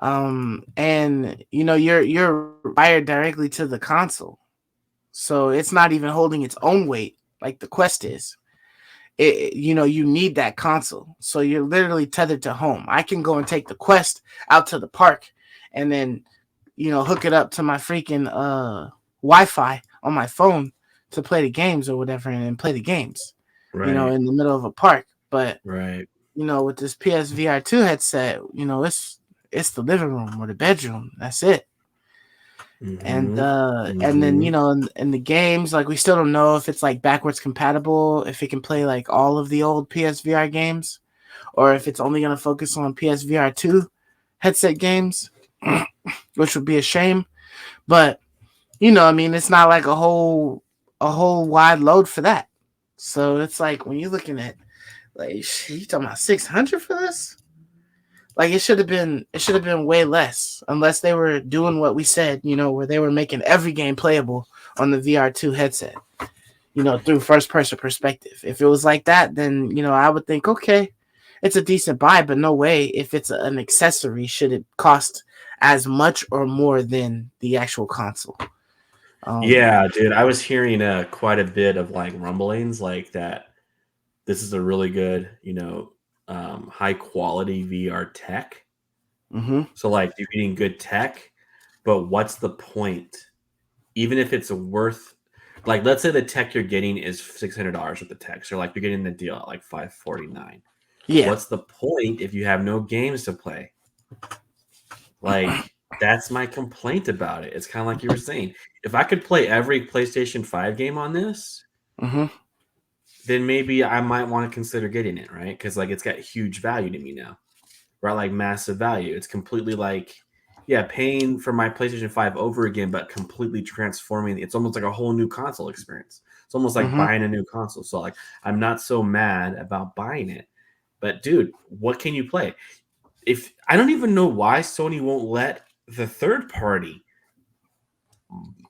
And you know, you're wired directly to the console. So it's not even holding its own weight like the Quest is. You know, you need that console. So you're literally tethered to home. I can go and take the Quest out to the park and then, you know, hook it up to my freaking Wi-Fi on my phone to play the games or whatever, and then play the games, you know, Right. in the middle of a park. But Right. you know, with this PSVR 2 headset, you know, it's the living room or the bedroom. That's it. Mm-hmm. And then, Mm-hmm. you know, in the games, like, we still don't know if it's like backwards compatible, if it can play like all of the old PSVR games, or if it's only gonna focus on PSVR 2 headset games, which would be a shame. But you know, I mean, it's not like a whole wide load for that. So it's like when you're looking at, like, you talking about 600 for this? Like, it should have been way less, unless they were doing what we said, you know, where they were making every game playable on the VR2 headset, you know, through first person perspective. If it was like that, then, you know, I would think, okay, it's a decent buy, but no way, if it's an accessory, should it cost as much or more than the actual console. Um Yeah, dude. I was hearing quite a bit of like rumblings like that. This is a really good, high quality VR tech. mhm. So like you're getting good tech, but what's the point? Even if it's worth, like, let's say the tech you're getting is $600 with the tech, so like you're getting the deal at like $549. Yeah. What's the point if you have no games to play? Like, that's my complaint about it. It's kind of like you were saying. If I could play every PlayStation 5 game on this, Mhm. then maybe I might want to consider getting it, right? Because like it's got huge value to me now, right? Like massive value. It's completely like, yeah, paying for my PlayStation 5 over again, but completely transforming. It's almost like a whole new console experience. It's almost like Mhm. buying a new console. So like I'm not so mad about buying it. But dude, what can you play? If I don't even know why Sony won't let the third party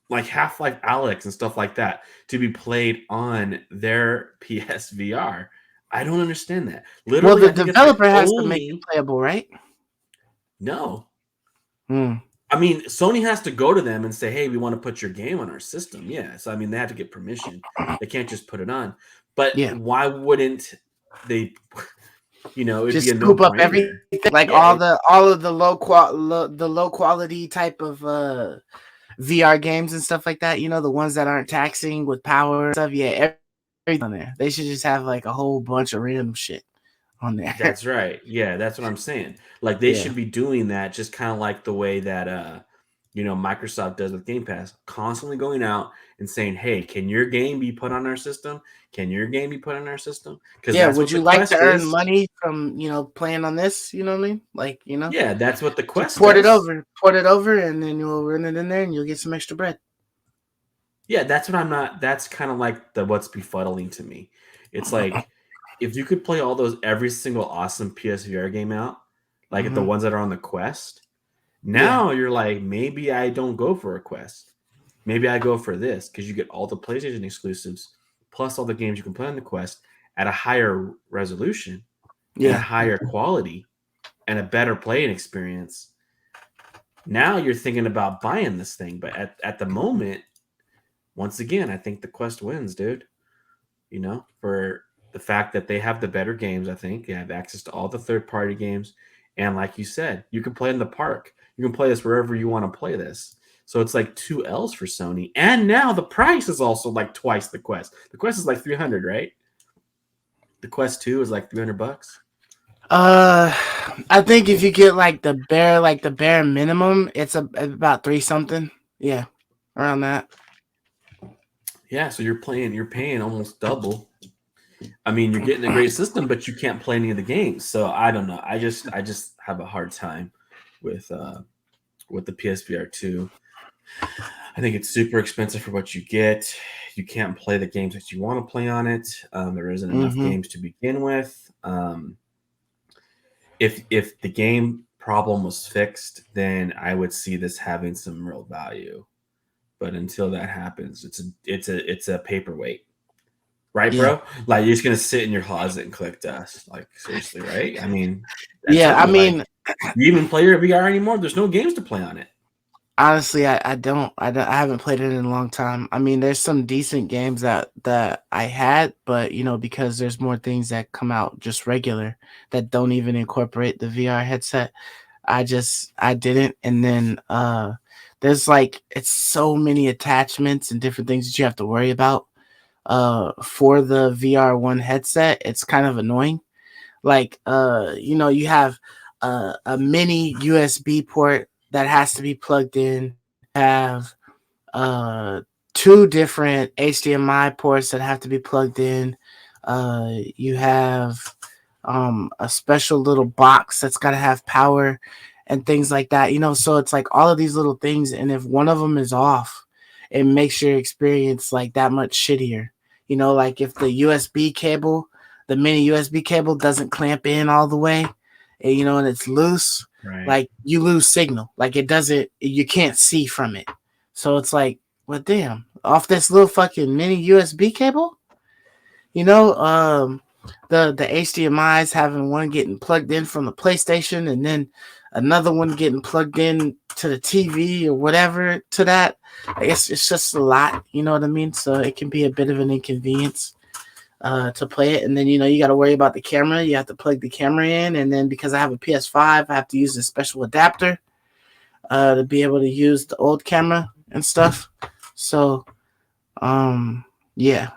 like Half-Life Alex and stuff like that to be played on their PSVR. I don't understand that. Well, Literally, the I think it's the developer has to make it only playable, right? no. Hmm. I mean, Sony has to go to them and say, "Hey, we want to put your game on our system." Yeah, so I mean, they have to get permission. They can't just put it on. But Yeah. why wouldn't they? It'd be Just a scoop up everything, no-brainer. like Yeah, all of the the low quality type of VR games and stuff like that. You know, the ones that aren't taxing with power and stuff. Yeah, everything on there. They should just have like a whole bunch of random shit on there. that's right. Yeah, that's what I'm saying. Like they Yeah. should be doing that just kind of like the way that Microsoft does with Game Pass, constantly going out and saying, "Hey, can your game be put on our system? Can your game be put on our system?" Because Yeah. that's Would what the you like to Quest earn is. money from, playing on this? You know what I mean? Like, Yeah, that's what the just Quest port it does. over, port it over, and then you'll run it in there, and you'll get some extra bread. Yeah, that's what I'm not. That's kind of like the what's befuddling to me. It's like if you could play all those every single awesome PSVR game out, like the Hmm. ones that are on the Quest. Yeah. Now you're like, maybe I don't go for a Quest. Maybe I go for this because you get all the PlayStation exclusives plus all the games you can play on the Quest at a higher resolution and a Yeah. higher quality and a better playing experience. Now you're thinking about buying this thing, but at the moment, once again, I think the Quest wins, dude. For the fact that they have the better games, I think they have access to all the third party games. And like you said, you can play in the park. You can play this wherever you want to play this. So it's like two L's for Sony. And now the price is also like twice the Quest. The Quest is like 300, right? The Quest 2 is like $300. Uh, I think if you get like the bare minimum, it's about three something. Yeah, around that. Yeah, so you're paying almost double. I mean, you're getting a great system, but you can't play any of the games. So I don't know. I just have a hard time with the PSVR 2. I think it's super expensive for what you get. You can't play the games that you want to play on it. There isn't enough Mm-hmm. games to begin with. If the game problem was fixed, then I would see this having some real value. But until that happens, it's a paperweight, right, Yeah. bro? Like you're just gonna sit in your closet and collect dust. Like seriously, right? I mean, that's Yeah, I it. Like, mean, you even play your VR anymore? There's no games to play on it. honestly, I haven't played it in a long time. I mean, there's some decent games that I had, but because there's more things that come out just regular that don't even incorporate the VR headset. I didn't, and then there's like it's so many attachments and different things that you have to worry about for the VR1 headset. It's kind of annoying. Like you have a mini USB port that has to be plugged in. Have uh two different HDMI ports that have to be plugged in. You have a special little box that's got to have power and things like that. So it's like all of these little things, and if one of them is off, it makes your experience like that much shittier. Like if the USB cable, the mini USB cable doesn't clamp in all the way, and it's loose, Right. like you lose signal. Like it doesn't, you can't see from it. So it's like, well, damn, off this little fucking mini USB cable, you know, the HDMI's having one getting plugged in from the PlayStation and then another one getting plugged in to the TV or whatever to that. I guess it's just a lot, you know what I mean? So it can be a bit of an inconvenience to play it. And then, you got to worry about the camera. You have to plug the camera in. And then because I have a PS5, I have to use a special adapter to be able to use the old camera and stuff. So, yeah,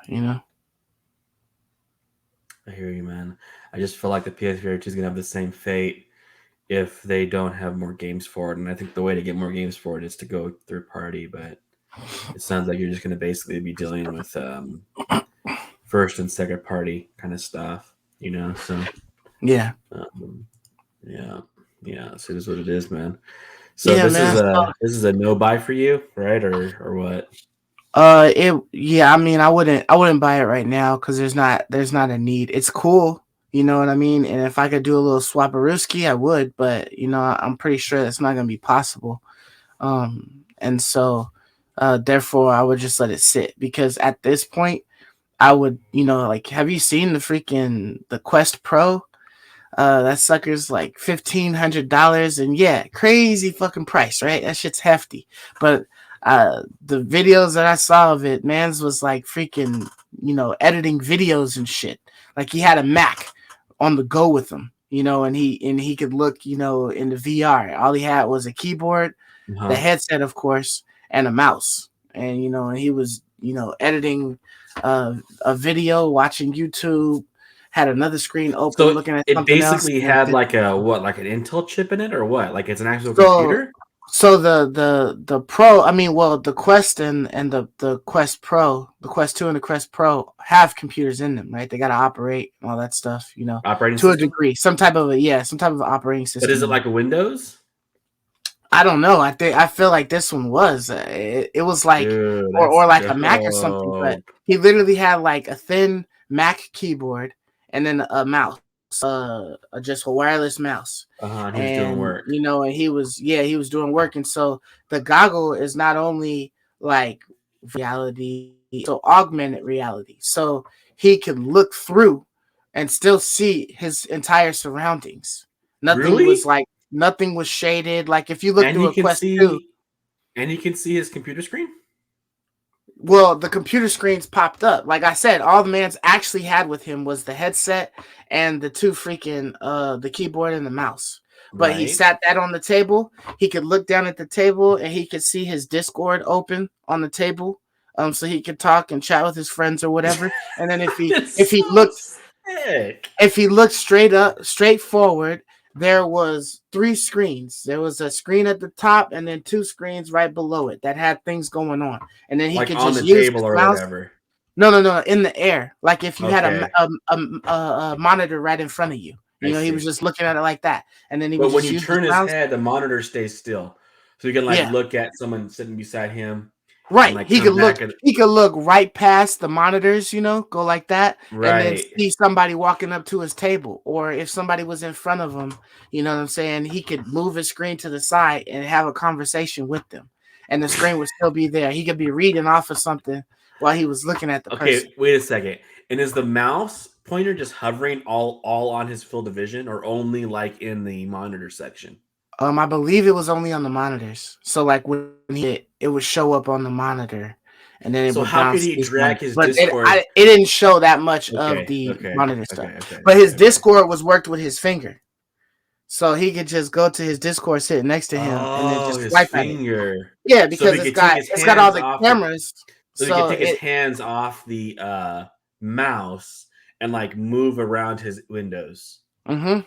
I hear you, man. I just feel like the PSVR 2 is gonna have the same fate if they don't have more games for it. And I think the way to get more games for it is to go third party. But it sounds like you're just gonna basically be dealing with first and second party kind of stuff, So yeah. yeah, so it is what it is, man. So Yeah, this man. is a no buy for you, right? Or what? I mean, I wouldn't buy it right now because there's not a need. It's cool, you know what I mean? And if I could do a little swaparooski, I would, but I'm pretty sure that's not gonna be possible. And so therefore I would just let it sit because at this point I would, like, have you seen the Quest Pro? That sucker's like $1,500, and yeah, crazy fucking price, right? That shit's hefty. But the videos that I saw of it, man's was like freaking, editing videos and shit. Like he had a Mac on the go with him, and he could look, in the VR. All he had was a keyboard, the headset, of course, and a mouse. And and he was, editing a video, watching YouTube, had another screen open, So looking at it something else. basically had like like an Intel chip in it, or what? Like it's an actual So, computer? so the Pro, I mean, well, the Quest and the Quest Pro, the Quest 2 and the Quest Pro have computers in them, right? They got to operate and all that stuff, Operating to a system? degree. Some type of operating system. But is it like a Windows? I don't know. I feel like this one was. It was like, Dude, or that's like a Mac or something. But dope. he literally had like a thin Mac keyboard and then a mouse, just a wireless mouse. And he was doing work. And he was doing work. And so the goggle is not only like reality, so augmented reality. So he can look through and still see his entire surroundings. Nothing was shaded. Like if you look through a Quest 2, and you can see his computer screen? well, the computer screens popped up. Like I said, all the man's actually had with him was the headset and the two freaking the keyboard and the mouse. But he sat that on the table. He could look down at the table and he could see his Discord open on the table. So he could talk and chat with his friends or whatever. And then if he looked straight forward, there was 3 screens. There was a screen at the top and then 2 screens right below it that had things going on. And then he could on just the use table or mouse. whatever. No, in the air. Like if you had a monitor right in front of you. He was just looking at it like that. And then But when you turn his head, the monitor stays still. So you can look at someone sitting beside him. Right. He could look right past the monitors, go like that. Right. And then see somebody walking up to his table. Or if somebody was in front of him, you know what I'm saying? He could move his screen to the side and have a conversation with them. And the screen would still be there. He could be reading off of something while he was looking at the person. Okay, wait a second. And is the mouse pointer just hovering all on his field of vision, or only like in the monitor section? I believe it was only on the monitors. So like when it would show up on the monitor, and then it So would how could bounce. he drag his But Discord? it didn't show that much of Okay, the okay, monitor stuff. okay. But his Discord was worked with his finger, so he could just go to his Discord sitting next to him and then Oh, just his swipe at it. finger. Yeah, So because he it's could take got his all hands the off cameras. so he So could take his hands off the mouse and like move around his windows. mm-hmm.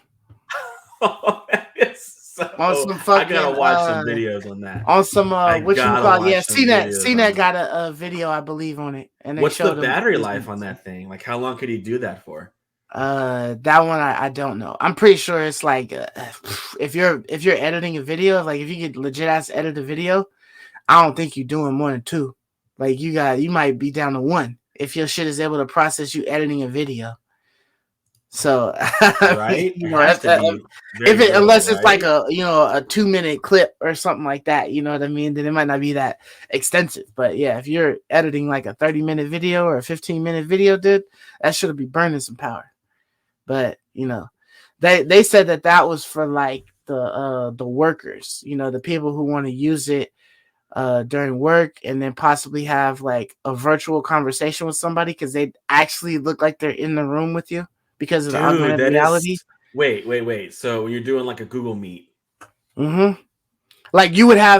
So, On some I fucking gotta watch some videos on that. on some what you call watch some videos on CNET that. got a video I believe on it, and they What's the showed him battery life on that thing? Like, how long could he do that for? That one I don't know. I'm pretty sure it's like if you're editing a video, like if you get legit ass edit a video, I don't think you're doing more than 2. Like you might be down to 1 if your shit is able to process you editing a video. So right, you know, unless it's like a 2-minute clip or something like that, you know what I mean? Then it might not be that extensive. But yeah, if you're editing like a 30-minute video or a 15-minute video, dude, that should be burning some power. But you know, they said that was for like the workers, you know, the people who want to use it during work and then possibly have like a virtual conversation with somebody because they actually look like they're in the room with you because of the augmented reality. Wait. So when you're doing like a Google Meet. Mm-hmm. Like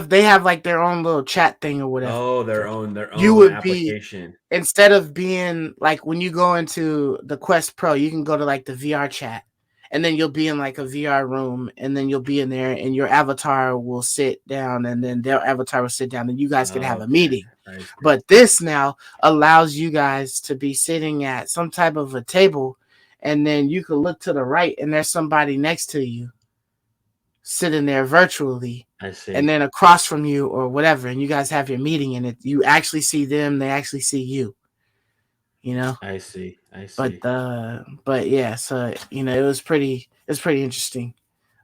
they have like their own little chat thing or whatever. Oh, their own you would application. Be, instead of being like when you go into the Quest Pro, you can go to like the VR chat and then you'll be in like a VR room and then you'll be in there and your avatar will sit down and then their avatar will sit down and you guys can have a meeting. But this now allows you guys to be sitting at some type of a table and then you can look to the right and there's somebody next to you sitting there virtually. I see. And then across from you or whatever, and you guys have your meeting and you actually see them, they actually see you. You know? I see. But yeah, so you know, it was pretty interesting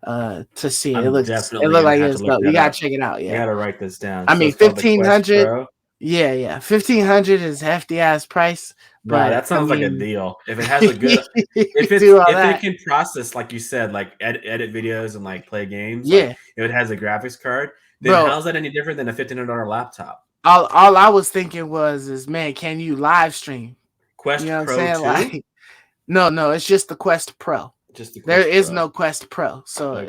to see. It looked like it's dope. You gotta check it out. Yeah. You gotta write this down. I mean 1,500. Yeah. 1,500 is hefty ass price. But that sounds like a deal. If it has a good, if it can process, like you said, like edit videos and like play games, yeah. Like, if it has a graphics card, then how's that any different than a $1,500 laptop? All I was thinking is, man, can you live stream? Quest you know Pro what I'm saying? 2? Like, no, it's just the Quest Pro. There is no Quest Pro, so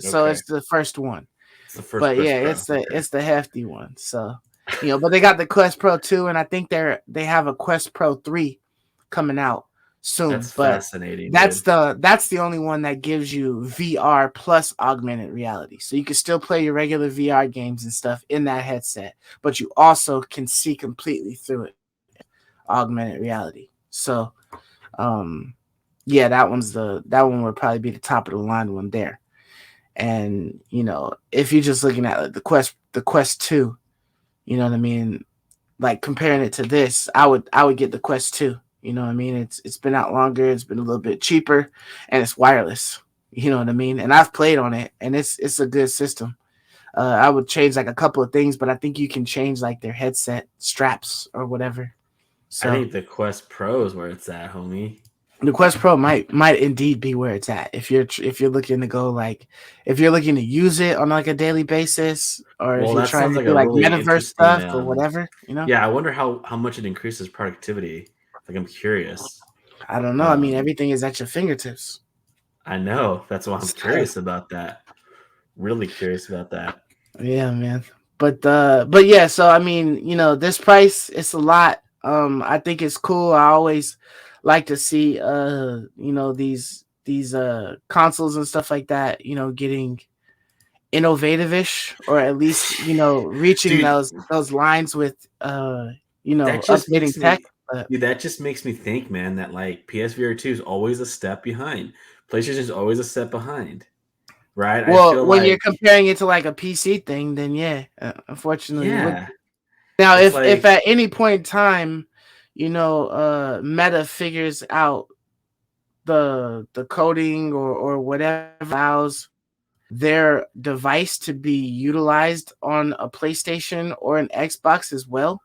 so it's the first one. It's the first. But yeah, it's the hefty one. So. You know, but they got the Quest Pro 2, and I think they have a Quest Pro 3 coming out soon. That's but fascinating. That's the only one that gives you VR plus augmented reality. So you can still play your regular VR games and stuff in that headset, but you also can see completely through it. Augmented reality. So yeah, that one would probably be the top of the line one there. And you know, if you're just looking at the Quest 2, you know what I mean? Like comparing it to this, I would get the Quest 2. You know what I mean? It's been out longer, it's been a little bit cheaper, and it's wireless. You know what I mean? And I've played on it, and it's a good system. I would change like a couple of things, but I think you can change like their headset straps or whatever. So I think the Quest Pro is where it's at, homie. The Quest Pro might indeed be where it's at if you're looking to go like if you're looking to use it on like a daily basis or if you're trying to do like really metaverse stuff or whatever, you know. Yeah, I wonder how much it increases productivity. Like I'm curious. I don't know. I mean, everything is at your fingertips. I know. That's why I'm curious about that. Really curious about that. Yeah, man. But yeah, so I mean, you know, this price, it's a lot. I think it's cool. I always like to see you know, these consoles and stuff like that, you know, getting innovative-ish or at least, you know, reaching those lines with you know, updating tech. Dude, that just makes me think, man, that like PSVR 2 is always a step behind. PlayStation is always a step behind. Right? Well, when you're comparing it to like a PC thing, then yeah, unfortunately. Yeah. Now, if at any point in time, you know, Meta figures out the coding or whatever allows their device to be utilized on a PlayStation or an Xbox as well,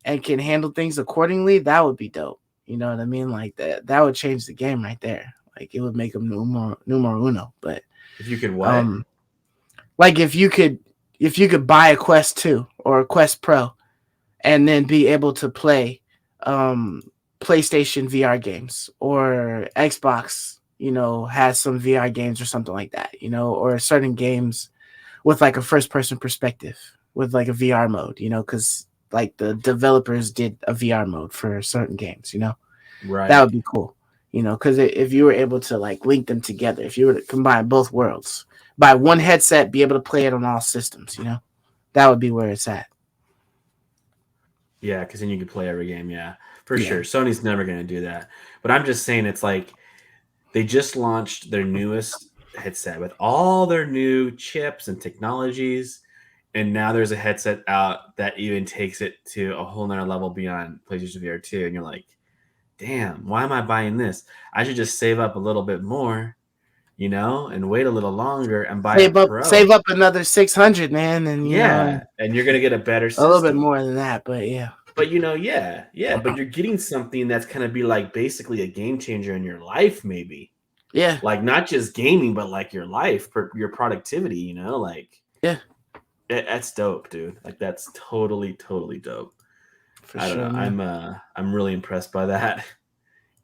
and can handle things accordingly, that would be dope. You know what I mean? Like that would change the game right there. Like it would make them numero uno. But If you could what? um, like if you could buy a Quest 2 or a Quest Pro and then be able to play um PlayStation VR games, or Xbox, has some VR games or something like that, or certain games with like a first person perspective with like a VR mode, because like the developers did a VR mode for certain games, that Right. would be cool, because if you were able to like link them together, if you were to combine both worlds by one headset, be able to play it on all systems, that would be where it's at. Yeah, because then you could play every game. Yeah, for Yeah. sure. Sony's never going to do that. But I'm just saying, it's like they just launched their newest headset with all their new chips and technologies. And now there's a headset out that even takes it to a whole nother level beyond PlayStation VR 2. And you're like, damn, why am I buying this? I should just save up a little bit more, and wait a little longer and buy a Save Pro. up another 600, man, and Yeah. And you're going to get a better a little bit system. more than that, but yeah. But yeah, but you're getting something that's gonna be like basically a game changer in your life, maybe. Yeah. Like not just gaming, but like your life, your productivity. Like Yeah. That's dope, dude. Like that's totally dope. For I don't sure, know. man. I'm really impressed by that,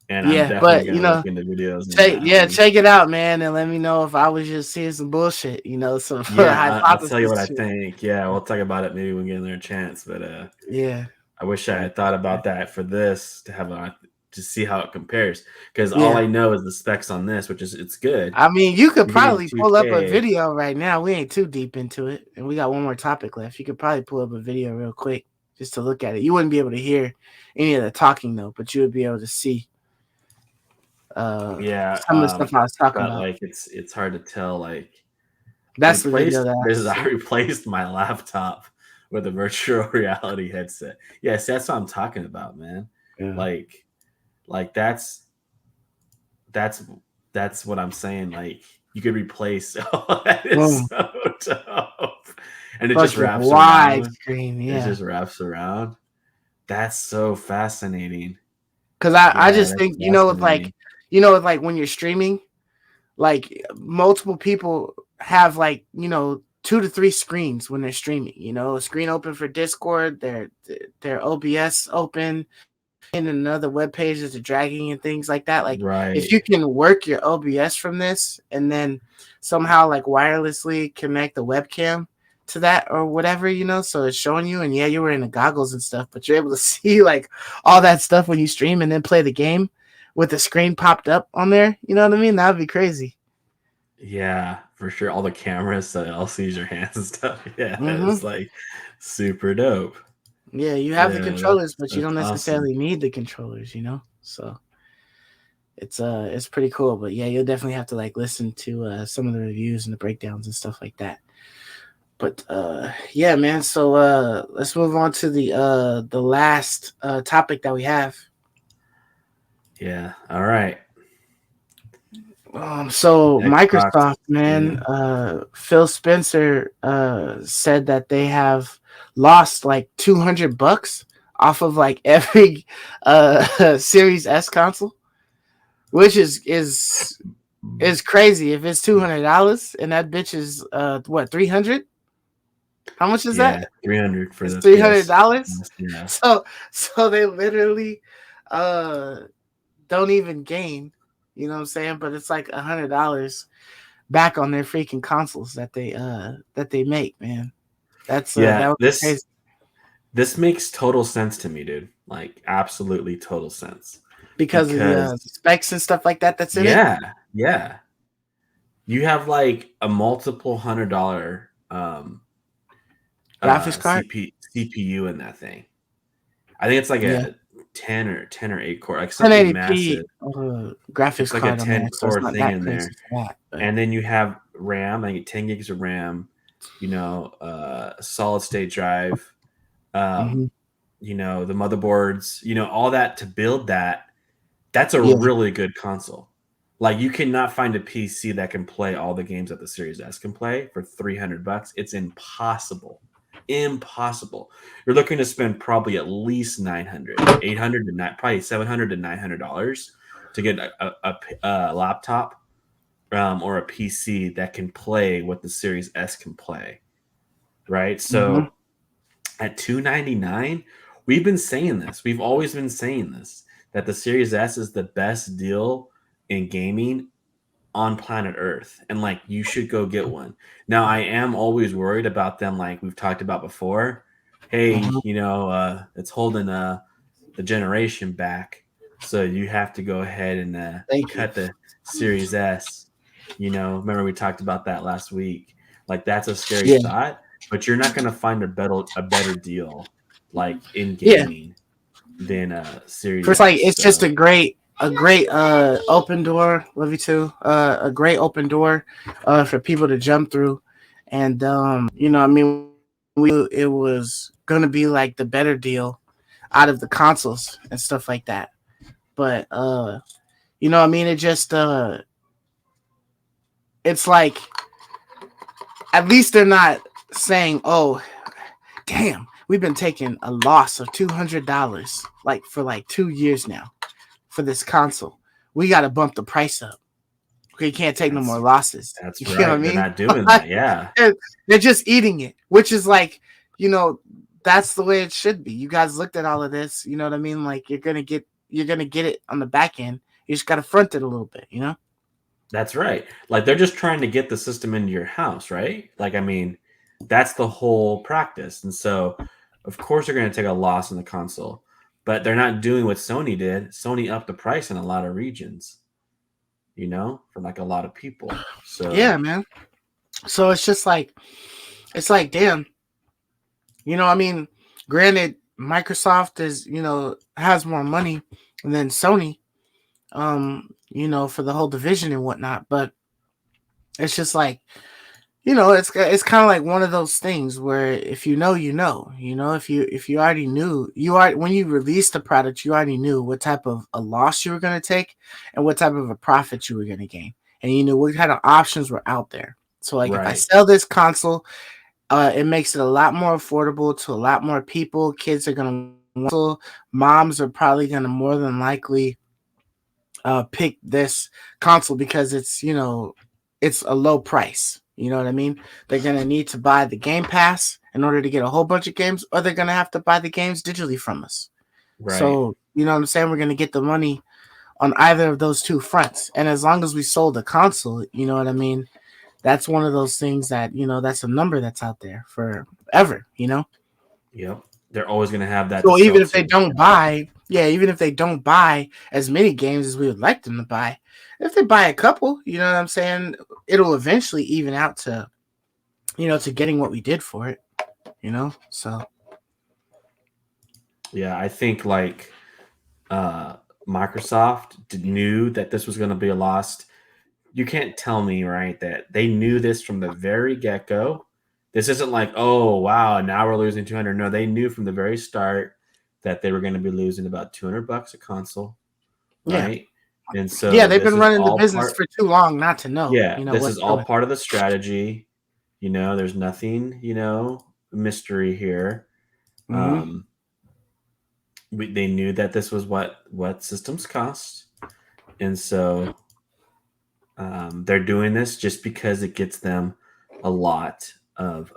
and I'm Yeah, definitely but gonna look into videos on that one. check it out, man, and let me know if I was just seeing some bullshit, some Yeah, I'll tell you hypothesis what I shit. think. Yeah, we'll talk about it maybe when we get another chance. But Yeah. I wish I had thought about that for this to see how it compares, because all Yeah. I know is the specs on this, which is it's good. I mean, you could You're getting probably pull up a 2K. video right now. We ain't too deep into it, and we got one more topic left. You could probably pull up a video real quick just to look at it. You wouldn't be able to hear any of the talking though, but you would be able to see Yeah, some of the stuff I was talking but about. like it's hard to tell. Like That's the video that I replaced my laptop with a virtual reality headset. Yes, that's what I'm talking about, man. Yeah. Like that's what I'm saying. Like you could replace. Oh, that is so dope. And it just wraps wide around. screen, It yeah. just wraps around. That's so fascinating. Because I just think, with like when you're streaming, like multiple people have like 2 to 3 screens when they're streaming. A screen open for Discord, their OBS open, and another web page that they're dragging and things like that. Like right. if you can work your OBS from this and then somehow like wirelessly connect the webcam to that or whatever, so it's showing you, and you were in the goggles and stuff, but you're able to see like all that stuff when you stream and then play the game with the screen popped up on there. You know what I mean? That would be crazy. Yeah, for sure. All the cameras, so I'll see your hands and stuff. Yeah, it's like super dope. Yeah, you have the controllers, but you don't necessarily awesome. need the controllers, So it's pretty cool. But yeah, you'll definitely have to like listen to some of the reviews and the breakdowns and stuff like that. But yeah, man. So let's move on to the last topic that we have. Yeah. All right. So Xbox, Microsoft, man, Phil Spencer said that they have lost like $200 off of like every Series S console, which is crazy. If it's $200 and that bitch is what, 300? How much is that? 300 for the $300. Yeah. So they literally don't even gain. You know what I'm saying? But it's like $100 back on their freaking consoles that they make, man. That's that was crazy. This makes total sense to me, dude. Like absolutely total sense. Because of the specs and stuff like that. That's in it. Yeah. You have like a multiple $100 graphics card CPU in that thing. I think it's like a 10 or 8 core, like something 1080p massive graphics it's like card a 10 core thing in there. That, and then you have RAM, I think 10 gigs of RAM, solid state drive, the motherboards, all that to build that. That's a really good console. Like you cannot find a PC that can play all the games that the Series S can play for $300. It's impossible. Impossible. You're looking to spend probably at least 900, 800 to probably $700 to $900 to get a laptop or a PC that can play what the Series S can play, right? Mm-hmm. So at $299, we've been saying this. We've always been saying this, that the Series S is the best deal in gaming on planet Earth, and like you should go get one. Now, I am always worried about them, like we've talked about before. Hey, Mm-hmm. it's holding the generation back, so you have to go ahead and Thank you. cut the Series S. Remember we talked about that last week. Like that's a scary Yeah. thought, but you're not going to find a better deal like in Yeah. gaming than Series First, like S. it's just So a great open door. Love you too. A great open door for people to jump through, and I mean, it was gonna be like the better deal out of the consoles and stuff like that. But I mean, it's like at least they're not saying, "Oh, damn, we've been taking a loss of $200 like for like 2 years now for this console. We got to bump the price up. We can't take no more that's losses." that's You know what I right. They're mean? not doing that. Yeah. They're just eating it, which is like, you know, that's the way it should be. You guys looked at all of this. You know what I mean? Like you're gonna get it on the back end. You just gotta front it a little bit. You know? That's right. Like they're just trying to get the system into your house, right? Like I mean, that's the whole practice. And so, of course, they're going to take a loss in the console, but they're not doing what Sony did. Sony upped the price in a lot of regions, for like a lot of people. Yeah, So, man. So it's like, damn. I mean, granted, Microsoft has more money than Sony, for the whole division and whatnot, but it's just like, it's kind of like one of those things where if if you already knew, when you released the product, you already knew what type of a loss you were going to take and what type of a profit you were going to gain, and you knew what kind of options were out there. So like if I right. sell this console, it makes it a lot more affordable to a lot more people. Kids are going to, moms are probably going to more than likely pick this console because it's a low price. You know what I mean? They're gonna need to buy the Game Pass in order to get a whole bunch of games, or they're gonna have to buy the games digitally from us. Right. So you know what I'm saying? We're gonna get the money on either of those two fronts. And as long as we sold the console, you know what I mean? That's one of those things that, that's a number that's out there forever. Yep. They're always going to have that to So sell to. even if they don't buy as many games as we would like them to buy, if they buy a couple, you know what I'm saying, it'll eventually even out to getting what we did for it. So Yeah. I think like Microsoft knew that this was going to be a loss. You can't tell me, right, that they knew this from the very get go. This isn't like, oh, wow, now we're losing 200. No, they knew from the very start that they were going to be losing about $200 a console, yeah, right? And yeah, so they've this been is running the all business part, for too long not to know, yeah, this what's is all coming. part of the strategy. There's nothing, mystery here. Mm-hmm. Um, they knew that this was what systems cost. And so they're doing this just because it gets them a lot of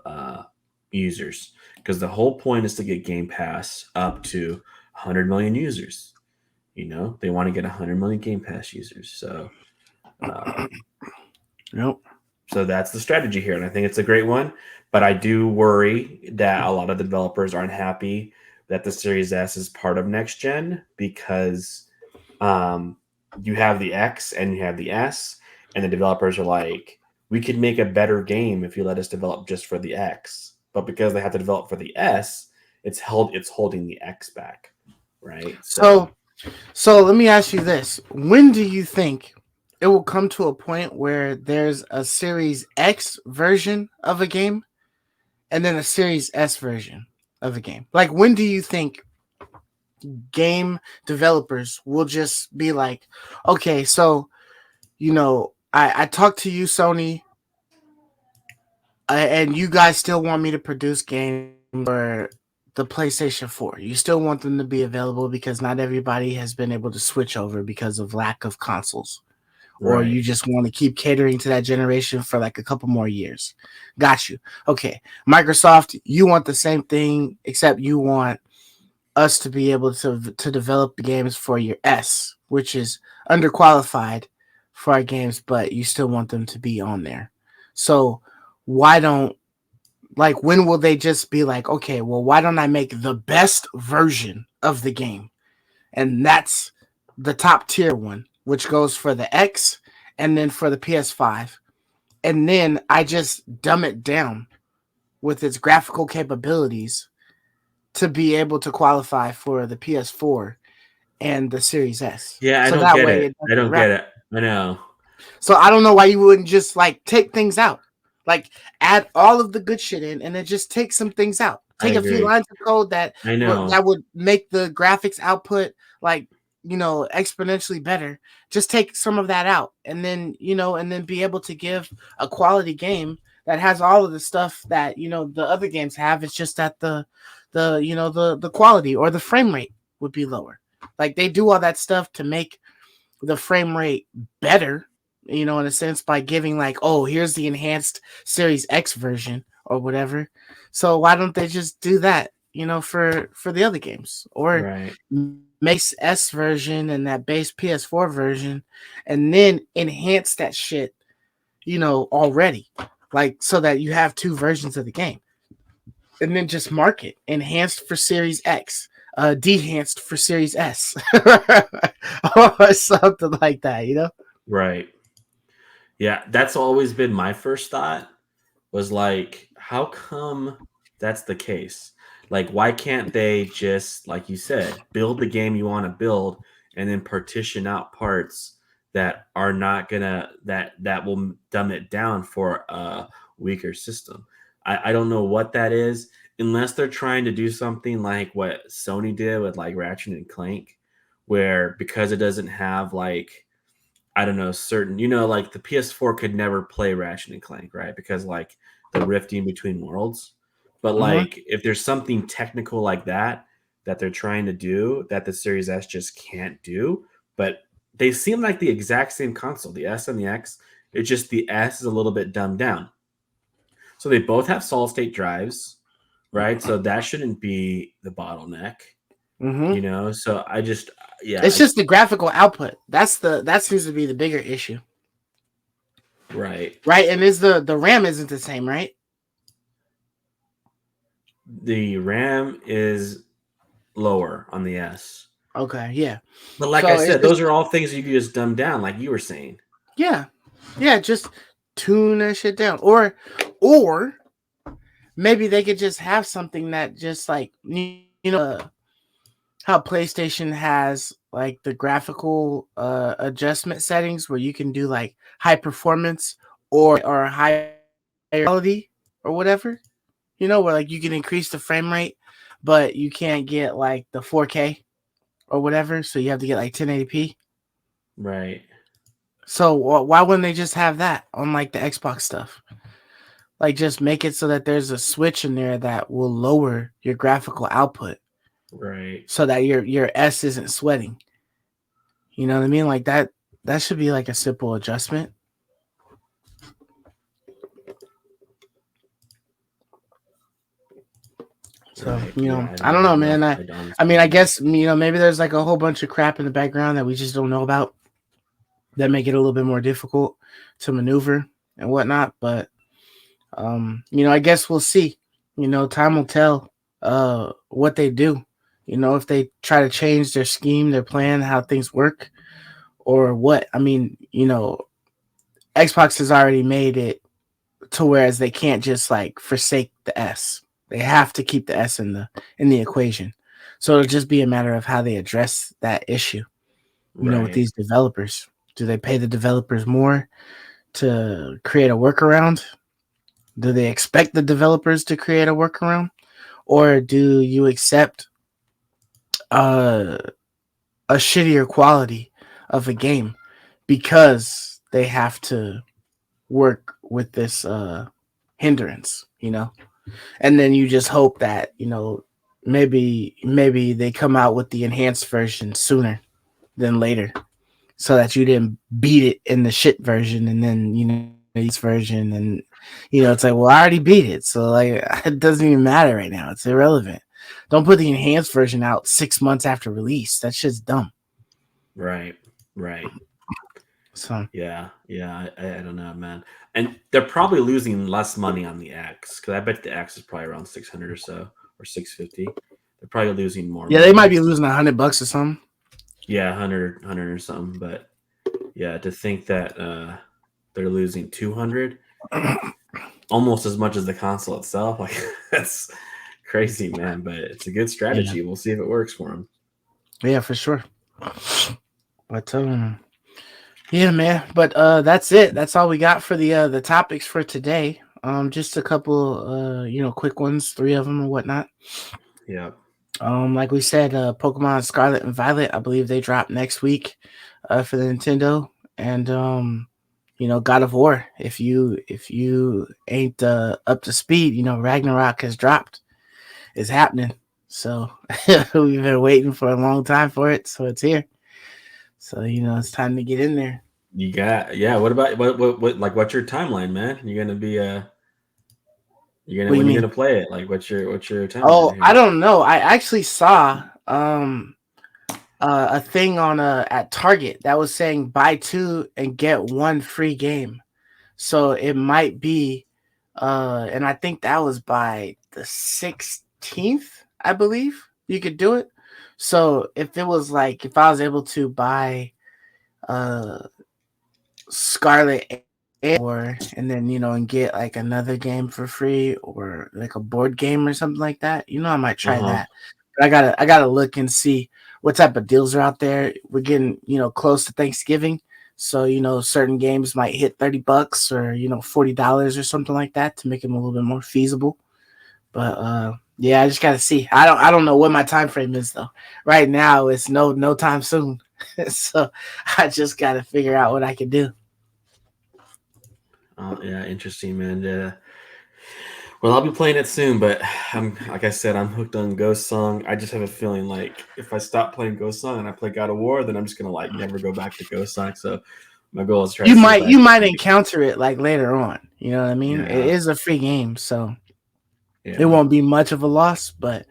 users. Because the whole point is to get Game Pass up to 100 million users. They want to get 100 million Game Pass users. So, Nope. so that's the strategy here, and I think it's a great one. But I do worry that a lot of the developers aren't happy that the Series S is part of next gen because um, you have the X and you have the S, and the developers are like, we could make a better game if you let us develop just for the X. But because they have to develop for the S, it's holding the X back, right? So so let me ask you this. When do you think it will come to a point where there's a Series X version of a game and then a Series S version of a game? Like, when do you think game developers will just be like, okay, so, I talked to you, Sony, and you guys still want me to produce games. for the PlayStation 4. You still want them to be available because not everybody has been able to switch over because of lack of consoles. Or you Right. just want to keep catering to that generation for like a couple more years. Got you. Okay. Microsoft, you want the same thing, except you want us to be able to develop the games for your S, which is underqualified for our games, but you still want them to be on there. So why don't like when will they just be like, okay, well, why don't I make the best version of the game? And that's the top tier one, which goes for the X and then for the PS5. And then I just dumb it down with its graphical capabilities to be able to qualify for the PS4 and the Series S. Yeah, I So don't that get way it. it I doesn't don't wrap. get it. I know. So I don't know why you wouldn't just like take things out. Like add all of the good shit in and then just take some things out. I Take a few agree. lines of code that I know. that would make the graphics output like exponentially better. Just take some of that out and then and then be able to give a quality game that has all of the stuff that the other games have. It's just that the quality or the frame rate would be lower. Like they do all that stuff to make the frame rate better, in a sense, by giving like, oh, here's the enhanced Series X version or whatever. So why don't they just do that, for the other games, or Right. make S version and that base PS4 version, and then enhance that shit, already, like so that you have two versions of the game, and then just market enhanced for Series X, dehanced for Series S, or something like that. Right. Yeah, that's always been my first thought was like, how come that's the case? Like, why can't they just, like you said, build the game you want to build and then partition out parts that are not gonna that will dumb it down for a weaker system? I don't know what that is, unless they're trying to do something like what Sony did with like Ratchet and Clank, where because it doesn't have like I don't know, certain, like the PS4 could never play Ratchet and Clank, right? Because like the rifting between worlds. But Mm-hmm. like if there's something technical like that that they're trying to do that the Series S just can't do, but they seem like the exact same console, the S and the X. It's just the S is a little bit dumbed down. So they both have solid state drives, right? So that shouldn't be the bottleneck, Mm-hmm. So I just yeah, It's just the graphical output. That seems to be the bigger issue, right. right? And is the RAM isn't the same, right? The RAM is lower on the S. Okay, yeah. But like I So it's said, just those are all things you can just dumb down, like you were saying. yeah, yeah. Just tune that shit down, or maybe they could just have something that just like how PlayStation has like the graphical adjustment settings where you can do like high performance or high quality or whatever. Where like you can increase the frame rate, but you can't get like the 4K or whatever, so you have to get like 1080p. Right. So why wouldn't they just have that on like the Xbox stuff? Like just make it so that there's a switch in there that will lower your graphical output Right. so that your S isn't sweating. You know what I mean? Like that should be like a simple adjustment. So, Right. Yeah, I don't know, man. I don't I mean, I know. guess, maybe there's like a whole bunch of crap in the background that we just don't know about that make it a little bit more difficult to maneuver and whatnot. But, I guess we'll see. Time will tell what they do. If they try to change their scheme, their plan, how things work, or what. I mean, Xbox has already made it to whereas they can't just like forsake the S. They have to keep the S in the equation. So it'll just be a matter of how they address that issue, with Right. these developers. Do they pay the developers more to create a workaround? Do they expect the developers to create a workaround? Or do you accept uh, a shittier quality of a game because they have to work with this hindrance? and then you just hope that maybe they come out with the enhanced version sooner than later, so that you didn't beat it in the shit version, and then this version, and it's like, well, I already beat it, so like it doesn't even matter right now. It's irrelevant. Don't put the enhanced version out 6 months after release. That shit's dumb. Right. So Yeah. I don't know, man. And they're probably losing less money on the X because I bet the X is probably around 600 or so, or 650. They're probably losing more. yeah, they might be losing $100 or something. Yeah, 100 or something. But yeah, to think that they're losing 200, almost as much as the console itself, like that's crazy, man. But it's a good strategy. Yeah. We'll see if it works for them. Yeah, for sure. But yeah, man. But that's it. That's all we got for the topics for today. Just a couple quick ones, 3 of them or whatnot. Yeah. Like we said, Pokemon Scarlet and Violet, I believe they drop next week for the Nintendo. And God of War. If you ain't up to speed, Ragnarok has dropped. It's happening. So we've been waiting for a long time for it, so it's here. So it's time to get in there. You got What about what like what's your timeline, man? You're gonna be when you gonna play it? Like what's your timeline? Oh, here? I don't know. I actually saw a thing on at Target that was saying buy 2 and get 1 free game. So it might be and I think that was by the 16th, I believe you could do it. So if it was like, if I was able to buy Scarlet and then and get like another game for free, or like a board game or something like that, I might try that. But I gotta look and see what type of deals are out there. We're getting close to Thanksgiving, so certain games might hit $30 or $40 or something like that to make them a little bit more feasible. But yeah, I just gotta see. I don't know what my time frame is though. Right now it's no time soon. So I just gotta figure out what I can do. Yeah, interesting, man. Yeah. Well, I'll be playing it soon, but like I said, I'm hooked on Ghost Song. I just have a feeling like if I stop playing Ghost Song and I play God of War, then I'm just gonna like never go back to Ghost Song. So my goal is to try. You might encounter it like later on. You know what I mean? Yeah. It is a free game, so it won't be much of a loss. But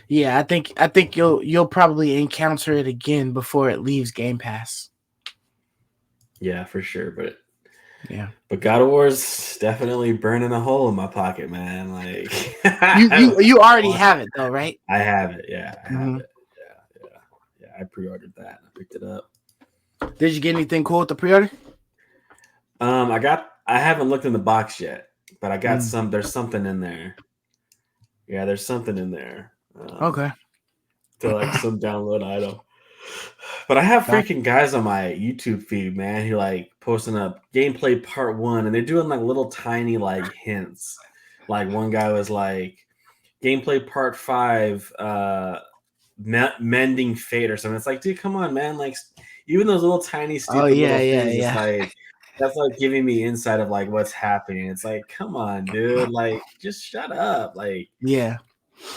yeah, I think you'll probably encounter it again before it leaves Game Pass. Yeah, for sure. But yeah, but God of War's definitely burning a hole in my pocket, man. Like you already have it though, right? I have it. Yeah, I have it. Yeah. I pre-ordered that. I picked it up. Did you get anything cool with the pre-order? I haven't looked in the box yet, but I got some. There's something in there. Yeah, there's something in there. Okay. To like some download item. But I have freaking guys on my YouTube feed, man, who like posting up gameplay part 1, and they're doing like little tiny like hints. Like one guy was like gameplay part 5, mending fate or something. It's like, dude, come on, man. Like even those little tiny stupid little things, it's like that's like giving me insight of like what's happening. It's like, come on, dude. Like just shut up. Like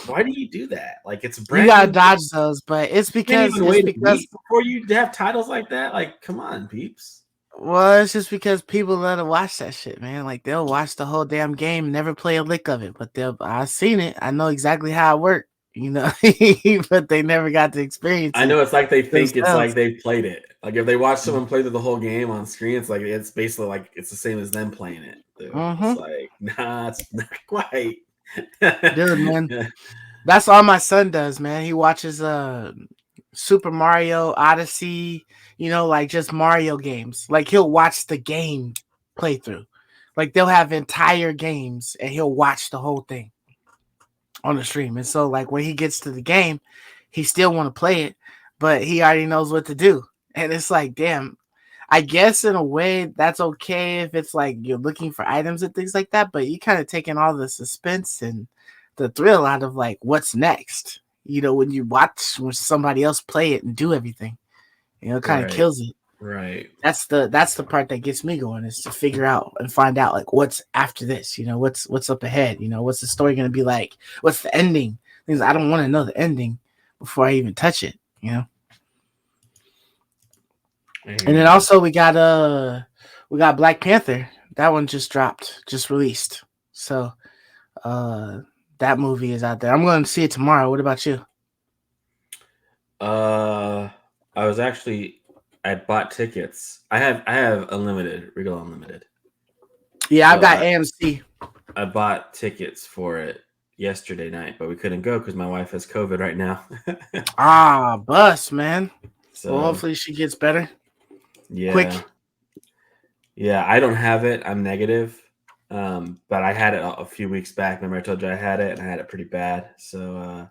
why do you do that? Like it's brand. You gotta dodge those, but it's because before you have titles like that. Like, come on, peeps. Well, it's just because people let them watch that shit, man. Like they'll watch the whole damn game, never play a lick of it, but I've seen it. I know exactly how it worked, but they never got to experience it. I know it's like they think it's like they played it. Like if they watch someone play through the whole game on screen, it's like it's basically like it's the same as them playing it. It's like, nah, it's not quite. Dude, man, that's all my son does, man. He watches Super Mario Odyssey, like just Mario games. Like he'll watch the game playthrough. Like they'll have entire games and he'll watch the whole thing on the stream. And so like when he gets to the game, he still want to play it, but he already knows what to do. And it's like, damn, I guess in a way that's okay if it's like you're looking for items and things like that, but you kind of taking all the suspense and the thrill out of like what's next. When you watch somebody else play it and do everything, it kind of kills it. Right. That's the part that gets me going, is to figure out and find out like what's after this. What's up ahead. What's the story going to be like? What's the ending? Things I don't want to know the ending before I even touch it. And then also we got Black Panther. That one just dropped, just released. So that movie is out there. I'm going to see it tomorrow. What about you? I bought tickets. I have unlimited, Regal Unlimited. Yeah, I've got AMC. I bought tickets for it yesterday night, but we couldn't go because my wife has COVID right now. Bus, man. So well, hopefully she gets better. Yeah. Quick. Yeah, I don't have it. I'm negative. But I had it a few weeks back. Remember I told you I had it, and I had it pretty bad. So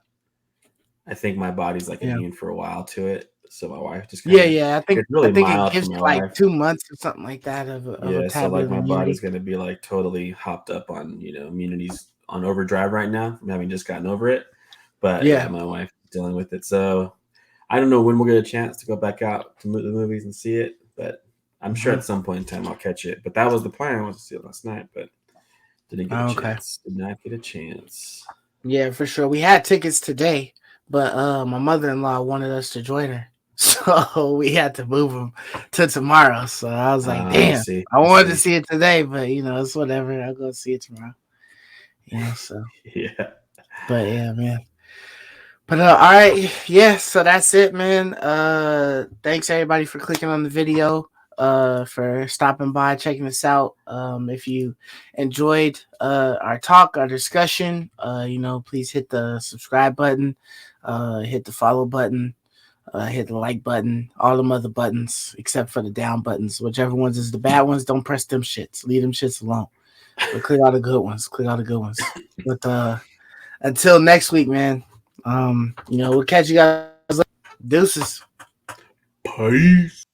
I think my body's like immune for a while to it. So my wife just I think it's really it gives you like 2 months or something like that of a so like my body's gonna be like totally hopped up on immunity's on overdrive right now from having just gotten over it. But yeah, my wife is dealing with it. So I don't know when we'll get a chance to go back out to the movies and see it, but I'm sure at some point in time I'll catch it. But that was the plan. I wanted to see it last night, but didn't get a chance. Did not get a chance. Yeah, for sure. We had tickets today, but my mother-in-law wanted us to join her. So we had to move them to tomorrow. So I was like, damn, I wanted to see it today, but it's whatever. I'll go see it tomorrow. So yeah. But yeah, man. But all right, yeah. So that's it, man. Thanks everybody for clicking on the video. For stopping by, checking us out. If you enjoyed our talk, our discussion, please hit the subscribe button, hit the follow button. Hit the like button, all them other buttons except for the down buttons. Whichever ones is the bad ones, don't press them shits. Leave them shits alone. But click all the good ones. But until next week, man. We'll catch you guys later. Deuces. Peace.